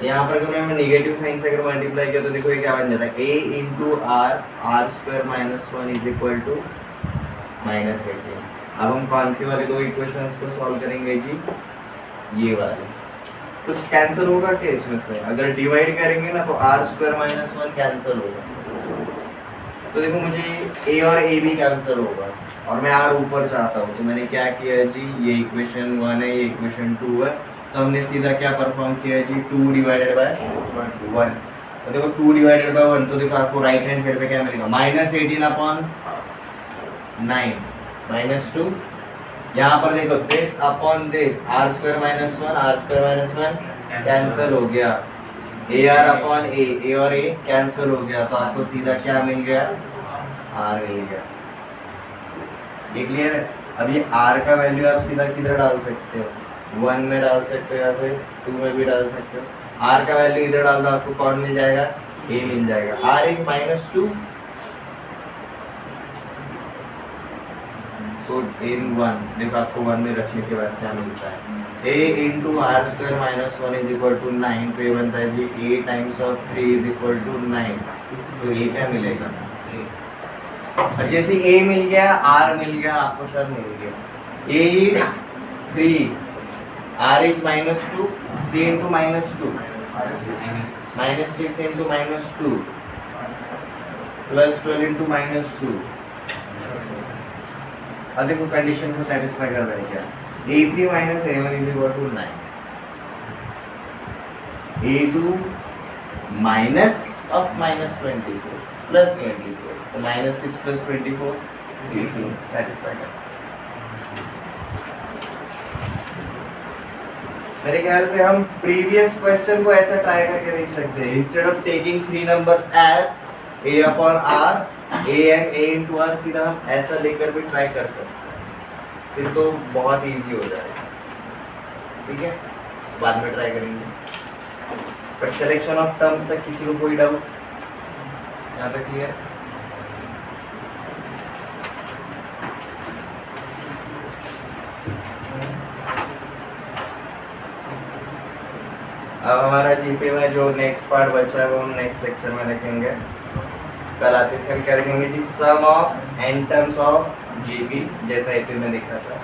यहाँ पर अगर मैं नेगेटिव साइन से अगर मल्टीप्लाई किया तो देखो ये क्या बन जाता है, a into r square minus 1 is equal to minus 18। अब हम कौन सी वाली दो इक्वेशंस को सॉल्व करेंगे जी, ये वाली। कुछ कैंसिल होगा क्या इसमें से, अगर डिवाइड करेंगे ना तो आर स्क्वायर माइनस 1 कैंसिल होगा। तो देखो मुझे a और a भी कैंसिल होगा और मैं r ऊपर चाहता हूँ, तो मैंने क्या किया जी, ये इक्वेशन 1 है, ये इक्वेशन 2 है, तो हमने सीधा क्या परफॉर्म किया जी, 2 डिवाइडेड बाय 1। तो देखो 2 डिवाइडेड बाय 1, तो देखो आपको राइट हैंड साइड पे क्या मिलेगा, माइनस 18 अपॉन 9 माइनस 2। यहाँ पर देखो this upon this, r square minus 1 r square minus 1 cancel हो गया, ए आर अपॉन ए और ए कैंसिल हो गया, तो आपको सीधा क्या मिल गया, आर मिल गया। ये क्लियर है। अब ये आर का वैल्यू आप सीधा किधर डाल सकते हो, 1 में डाल सकते हो या फिर 2 में भी डाल सकते हो। आर का वैल्यू इधर डाल दो, आपको कौन मिल जाएगा, ए मिल जाएगा। आर इज माइनस 2, तो इन 1 देखो आपको 1 में रखने के बाद क्या मिलता है, a into r square minus 1 is equal to 9। तो ये बनता है जी a times of 3 is equal to 9। तो ये क्या मिलेगा, और जैसे a मिल गया, r मिल गया, आपको सब मिल गया। a is 3, r is minus 2, 3 into minus 2 minus 6 into minus 2 plus 12 into minus 2। अब देखो कंडीशन को सेटिस्फाई कर रहा है क्या, a3 minus a1 is equal to 9, a2 minus of minus 24 plus 24, तो माइनस 6 प्लस 24 18 सेटिस्फाई कर। मेरे ख्याल से हम प्रीवियस क्वेश्चन को ऐसा ट्राई करके देख सकते हैं, instead of taking 3 numbers as a upon r, a and a into r, सीधा हम ऐसा लेकर भी ट्राई कर सकते हैं, फिर तो बहुत इजी हो जाएगा। ठीक है, बाद में ट्राई करेंगे। पर सिलेक्शन ऑफ टर्म्स तक किसी को कोई डाउट, यहाँ तक क्लियर। अब हमारा जीपी में जो नेक्स्ट पार्ट बचा है वो हम नेक्स्ट लेक्चर में देखेंगे। कल आते से हम क्या देखेंगे जी, sum of n terms of GP, जैसा एपी में देखा था,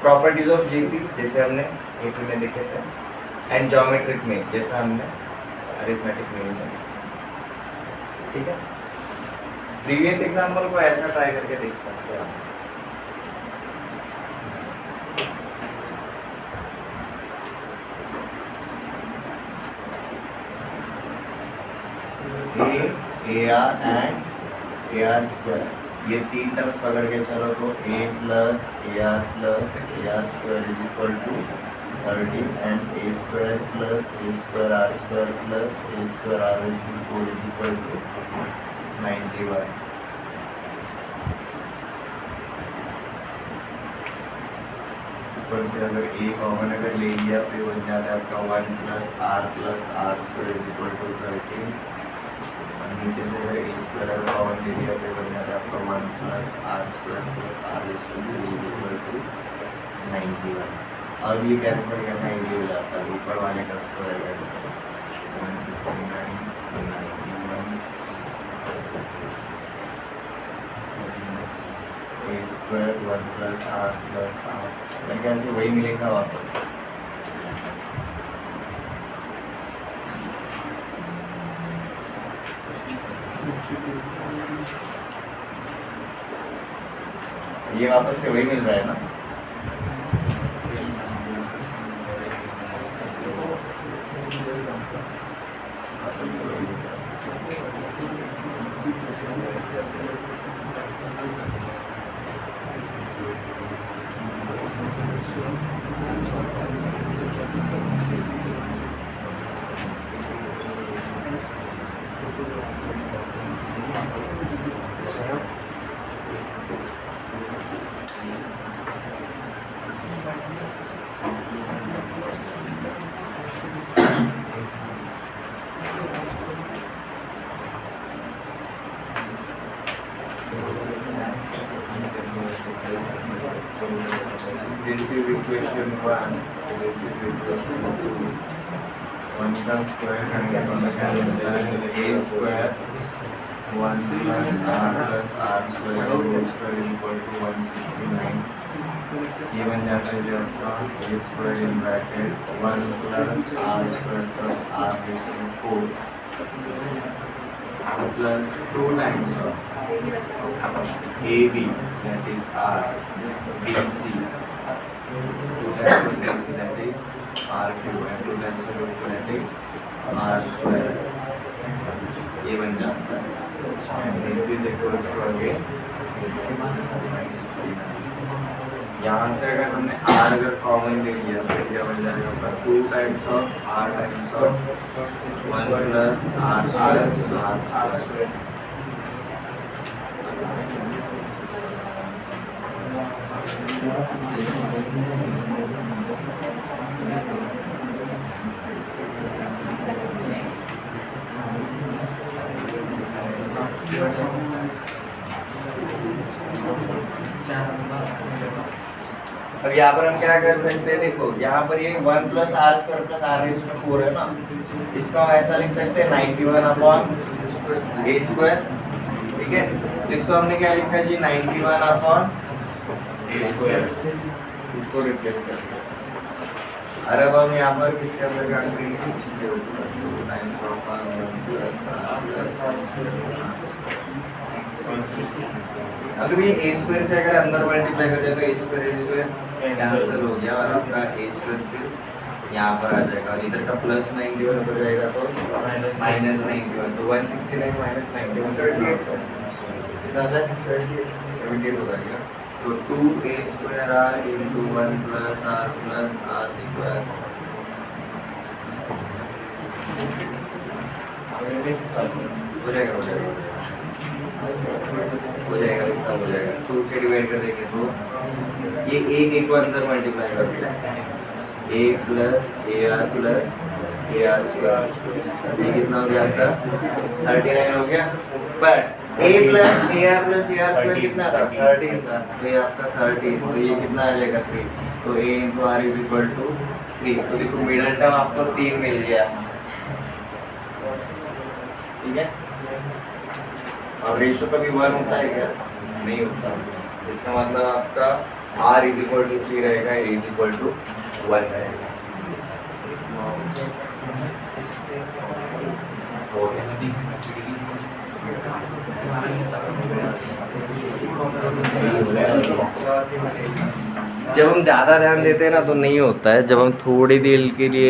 प्रॉपर्टीज ऑफ जीपी जैसे हमने एपी में देखे थे, एंड ज्योमेट्रिक में जैसा हमने अरिथमेटिक में देखे। ठीक है, प्रीवियस एग्जाम्पल को ऐसा ट्राई करके देख सकते हैं। A r and a r square, ये 3 टर्म्स पकड़ के चलो तो a plus a r square is equal to 30 and a square plus a square r square plus a square r raise to 4 is equal to 91। ऊपर से अगर a common अगर ले लिया तो बन जाता है आपका 1 plus are square is equal to 13। नीचे से अगर ए स्क्वायर अगर कॉमन ले लिया तो बन जाता है आपका 1 plus are square plus r raise to 2 is equal to 91। अब ये कैंसिल करना इजी हो जाता है, ऊपर वाले का स्क्वायर करें 169 91 ए स्क्वायर 1 प्लस आर मेरे ख्याल से वही मिलेगा वापस। ये वापस से वही मिल रहा है ना, वापस से वही मिल रहा है। This is equation 1. This is equation 2. 1 plus square and on the calendar a square 1 plus r square whole square is equal to 169. Even that is your a square in bracket 1 plus r square plus r raised to 4 plus 2 times of AB, that is r, BC, 2 times of BC, that is r cube, and 2 times of BC, that is r square. ये बन जाता है and this is equals to again 169. यहाँ से अगर हमने r अगर common ले लिया तो क्या बन जाएगा 2 times of r times of 1 plus r square. अब यहाँ पर हम क्या कर सकते हैं, देखो यहाँ पर ये 1 plus are square plus r raise to 4 है ना, इसको हम ऐसा लिख सकते हैं 91 अपॉन ए स्क्वायर, ठीक है। तो इसको हमने क्या लिखा जी 91 अपॉन ए स्क्वायर, इसको रिप्लेस कर दिया। और अब हम यहाँ पर किसके अंदर काट देंगे, इसके ऊपर 2 टाइम्स ऑफ r प्लस अगर ये ए स्क्वायर से अगर अंदर मल्टीप्लाई कर दिया तो ए स्क्वायर कैंसिल हो गया और आपका ए स्क्वायर सिर्फ यहाँ पर आ जाएगा और इधर का प्लस 91 हो जाएगा तो माइनस 91, तो 169 माइनस 91 कितना आता है 78 हो जाएगा। तो 2a square r into 1 plus r square हो जाएगा सब हो जाएगा। 2 से डिवाइड कर देंगे तो ये एक को अंदर मल्टीप्लाई कर दिया a plus a r square, ये कितना हो गया आपका 39 हो गया। But a plus a r square कितना था 13 था, तो ये आपका 13, तो ये कितना आ जाएगा 3, तो a into r is equal to 3। तो देखो मिडल टर्म आपको 3 मिल गया, ठीक है। और रेशो कभी 1 होता है क्या, नहीं होता, इसका मतलब आपका r इज इक्वल टू 3 रहेगा, a इज इक्वल टू 1 रहेगा। हो गया। जब हम ज़्यादा ध्यान देते हैं ना तो नहीं होता है, जब हम थोड़ी देर के लिए